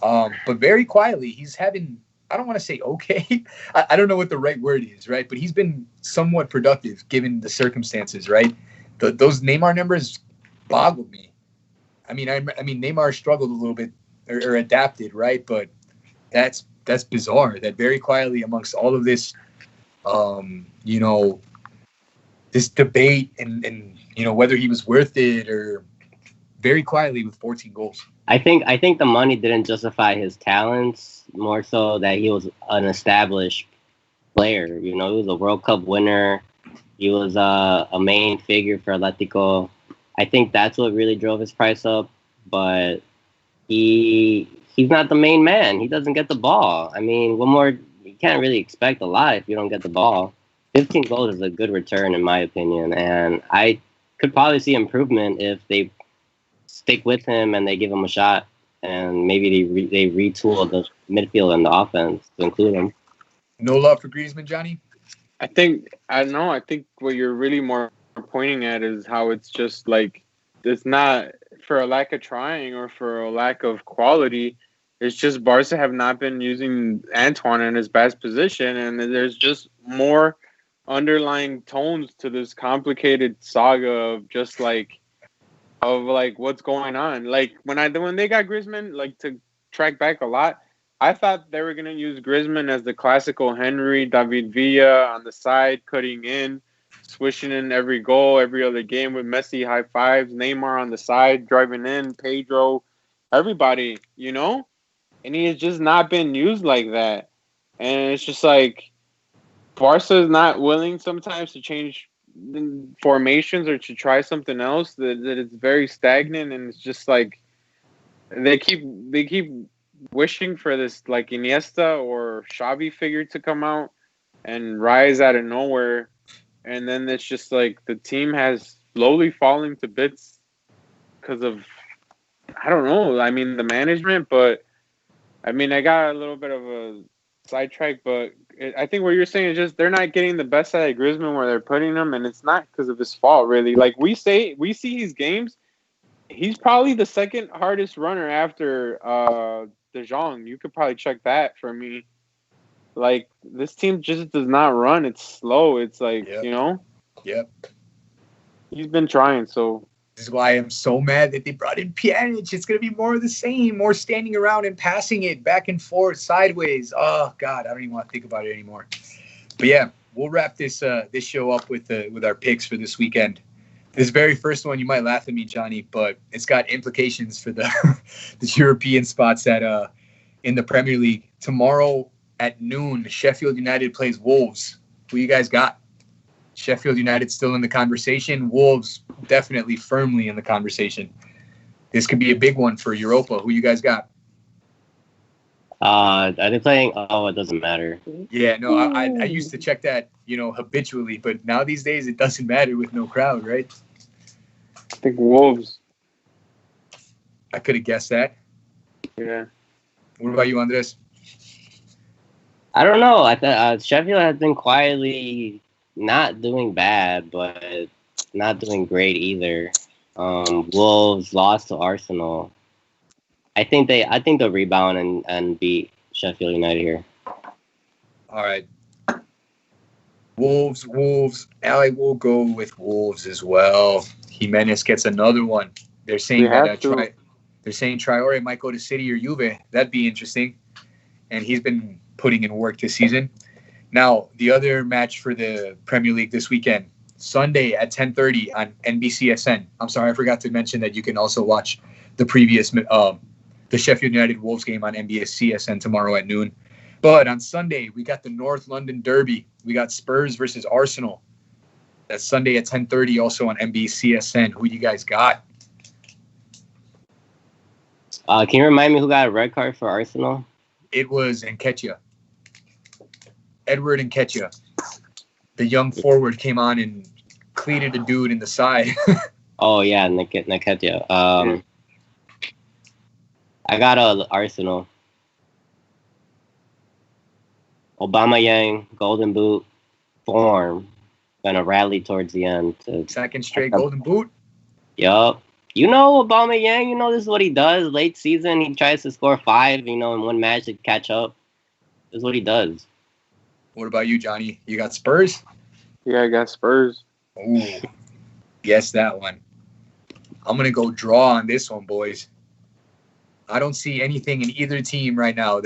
But very quietly, he's having, I don't want to say okay. I don't know what the right word is, right? But he's been somewhat productive given the circumstances, right? Those Neymar numbers boggled me. I mean, Neymar struggled a little bit or adapted, right? But that's bizarre that very quietly amongst all of this, this debate and whether he was worth it or very quietly with 14 goals. I think the money didn't justify his talents, more so that he was an established player. He was a World Cup winner. He was a main figure for Atletico. I think that's what really drove his price up. But he's not the main man. He doesn't get the ball. I mean, you can't really expect a lot if you don't get the ball. 15 goals is a good return, in my opinion. And I could probably see improvement if they stick with him and they give him a shot. And maybe they retool the midfield and the offense to include him. No love for Griezmann, Johnny? I think what you're really more pointing at is how it's just like, it's not for a lack of trying or for a lack of quality. It's just Barca have not been using Antoine in his best position, and there's just more underlying tones to this complicated saga of just like what's going on. Like when they got Griezmann, like to track back a lot, I thought they were gonna use Griezmann as the classical Henry, David Villa on the side, cutting in, swishing in every goal, every other game with Messi high fives, Neymar on the side, driving in, Pedro, everybody, and he has just not been used like that. And it's just like Barca is not willing sometimes to change formations or to try something else. That it's very stagnant, and it's just like they keep wishing for this like Iniesta or Xavi figure to come out and rise out of nowhere, and then it's just like the team has slowly falling to bits because of, I don't know, I mean the management. But I mean, I got a little bit of a sidetrack, but I think what you're saying is just they're not getting the best out of Griezmann where they're putting him, and it's not because of his fault, really. Like we see his games, he's probably the second hardest runner after De Jong. You could probably check that for me. Like this team just does not run. It's slow. It's like, Yep. He's been trying, so. This is why I'm so mad that they brought in Pjanic. It's going to be more of the same, more standing around and passing it back and forth, sideways. Oh, God, I don't even want to think about it anymore. But, yeah, we'll wrap this show up with our picks for this weekend. This very first one, you might laugh at me, Johnny, but it's got implications for the European spots in the Premier League. Tomorrow at noon, Sheffield United plays Wolves. Who you guys got? Sheffield United still in the conversation. Wolves definitely firmly in the conversation. This could be a big one for Europa. Who you guys got? Are they playing? Oh, it doesn't matter. Yeah, no, I used to check that, habitually, but now these days it doesn't matter with no crowd, right? I think Wolves. I could have guessed that. Yeah. What about you, Andres? I don't know. I thought Sheffield has been quietly not doing bad, but not doing great either. Wolves lost to Arsenal. I think they'll rebound and beat Sheffield United here. All right. Wolves. I will go with Wolves as well. Jimenez gets another one. They're saying that Traore might go to City or Juve. That'd be interesting. And he's been putting in work this season. Now, the other match for the Premier League this weekend, Sunday at 10:30 on NBCSN. I'm sorry, I forgot to mention that you can also watch the previous the Sheffield United Wolves game on NBCSN tomorrow at noon. But on Sunday, we got the North London Derby. We got Spurs versus Arsenal. That's Sunday at 10:30, also on NBCSN. Who you guys got? Can you remind me who got a red card for Arsenal? It was Nketiah. Edward Nketiah. The young forward came on and cleated a dude in the side. Oh, yeah, Nketiah. I got Arsenal. Aubameyang, Golden Boot, form. Gonna rally towards the end. Second straight Golden Boot? Yup. Aubameyang, this is what he does. Late season, he tries to score 5, in one match to catch up. This is what he does. What about you, Johnny? You got Spurs? Yeah, I got Spurs. Ooh. Guess that one. I'm going to go draw on this one, boys. I don't see anything in either team right now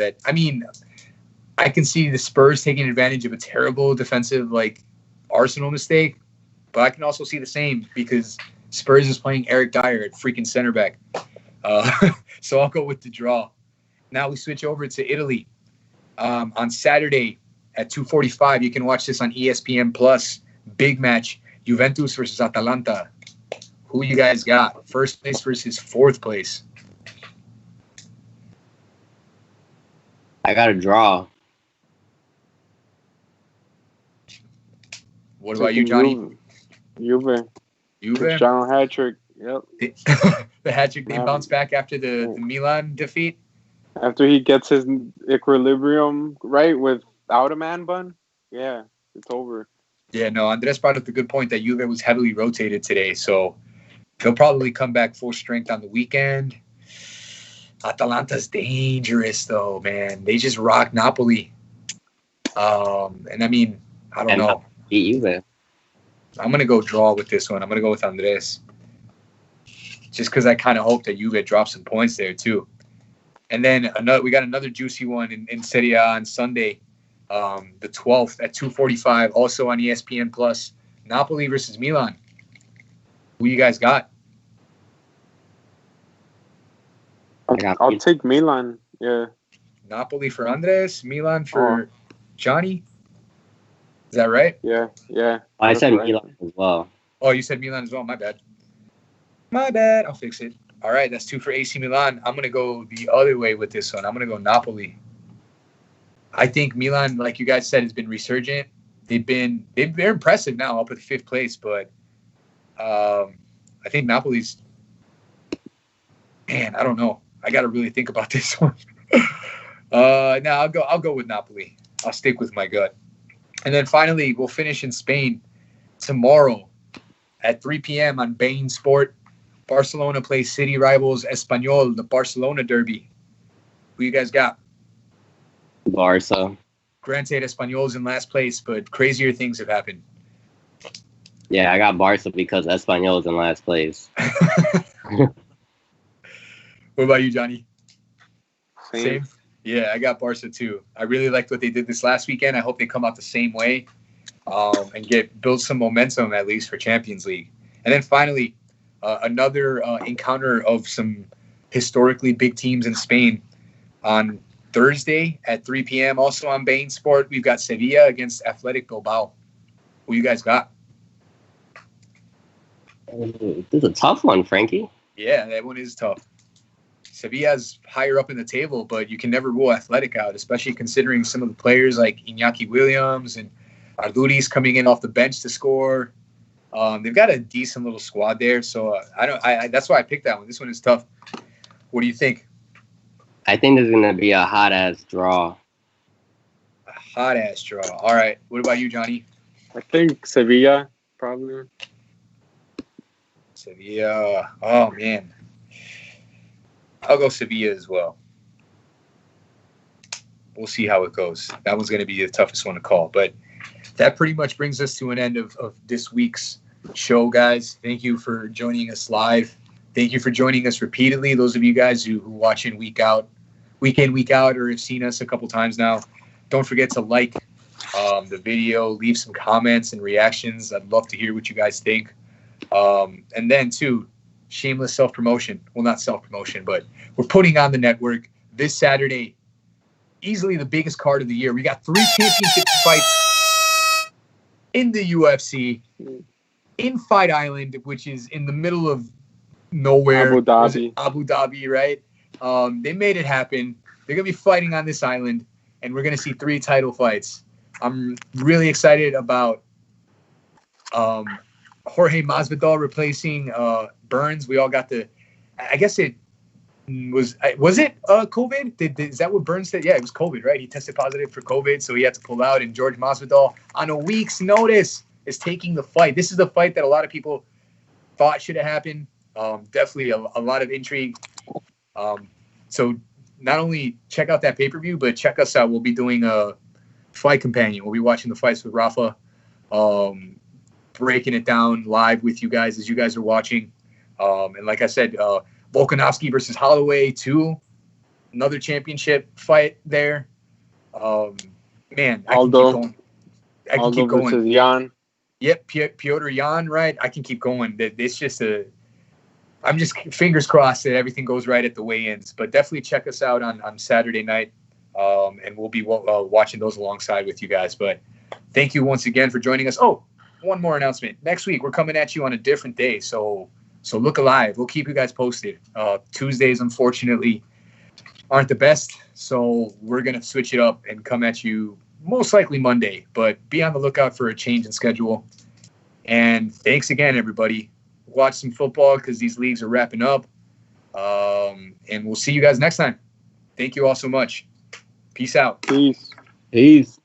I can see the Spurs taking advantage of a terrible defensive, Arsenal mistake, but I can also see the same because Spurs is playing Eric Dyer at freaking center back. So I'll go with the draw. Now we switch over to Italy. On Saturday at 2:45, you can watch this on ESPN Plus. Big match, Juventus versus Atalanta. Who you guys got? First place versus fourth place. I got a draw. What about you, Johnny? Juve. Cristiano hat trick. Yep. The hat trick. They bounce back after the Milan defeat. After he gets his equilibrium right without a man bun. Yeah, it's over. Yeah, no, Andres brought up the good point that Juve was heavily rotated today, so they'll probably come back full strength on the weekend. Atalanta's dangerous, though, man. They just rock Napoli. I don't know. Beat Juve. I'm going to go draw with this one. I'm going to go with Andres. Just because I kind of hope that Juve drops some points there, too. And then we got another juicy one in Serie A on Sunday, the 12th at 2:45, also on ESPN Plus. Napoli versus Milan. Who you guys got? I'll take Milan. Yeah. Napoli for Andres, Milan for Johnny. Is that right? Yeah. I said right. Milan as well. Oh, you said Milan as well. My bad. I'll fix it. All right, that's 2 for AC Milan. I'm going to go the other way with this one. I'm going to go Napoli. I think Milan, like you guys said, has been resurgent. They're impressive now up at 5th place, but I think Napoli's, man, I don't know. I got to really think about this one. I'll go with Napoli. I'll stick with my gut. And then finally, we'll finish in Spain tomorrow at 3 p.m. on Bein Sport. Barcelona plays city rivals Espanyol, the Barcelona derby. Who you guys got? Barca. Granted, Espanyol's in last place, but crazier things have happened. Yeah, I got Barca because Espanyol's in last place. What about you, Johnny? Same. Yeah, I got Barca too. I really liked what they did this last weekend. I hope they come out the same way and build some momentum at least for Champions League. And then finally, another encounter of some historically big teams in Spain on Thursday at 3 p.m. Also on Bein Sport, we've got Sevilla against Athletic Bilbao. Who you guys got? This is a tough one, Frankie. Yeah, that one is tough. Sevilla's higher up in the table, but you can never rule Athletic out, especially considering some of the players like Iñaki Williams and Arduri's coming in off the bench to score. They've got a decent little squad there, so that's why I picked that one. This one is tough. What do you think? I think there's gonna be a hot ass draw. A hot ass draw. All right. What about you, Johnny? I think Sevilla probably. Sevilla. Oh man, I'll go Sevilla as well. We'll see how it goes. That one's going to be the toughest one to call. But that pretty much brings us to an end of this week's show, guys. Thank you for joining us live. Thank you for joining us repeatedly. Those of you guys who watch in week in, week out, or have seen us a couple times now, don't forget to like the video, leave some comments and reactions. I'd love to hear what you guys think. And then, too, shameless self-promotion. Well, not self-promotion, but we're putting on the network this Saturday, easily the biggest card of the year. We got 3 championship fights in the UFC in Fight Island, which is in the middle of nowhere. Abu Dhabi. Abu Dhabi, right? They made it happen. They're going to be fighting on this island, and we're going to see 3 title fights. I'm really excited about Jorge Masvidal replacing Burns. We all got I guess it was it COVID? Is that what Burns said? Yeah, it was COVID, right? He tested positive for COVID, so he had to pull out. And George Masvidal, on a week's notice, is taking the fight. This is the fight that a lot of people thought should have happened. Definitely a lot of intrigue. So not only check out that pay-per-view, but check us out. We'll be doing a fight companion. We'll be watching the fights with Rafa, breaking it down live with you guys as you guys are watching. And like I said, Volkanovski versus Holloway, too. Another championship fight there. Man, I can keep going. Aldo versus Jan. Yep, Piotr Jan, right? I can keep going. It's just I'm just fingers crossed that everything goes right at the weigh-ins. But definitely check us out on Saturday night, and we'll be watching those alongside with you guys. But thank you once again for joining us. Oh, one more announcement. Next week, we're coming at you on a different day, so look alive. We'll keep you guys posted. Tuesdays, unfortunately, aren't the best, so we're going to switch it up and come at you most likely Monday. But be on the lookout for a change in schedule. And thanks again, everybody. Watch some football because these leagues are wrapping up. And we'll see you guys next time. Thank you all so much. Peace out. Peace. Peace.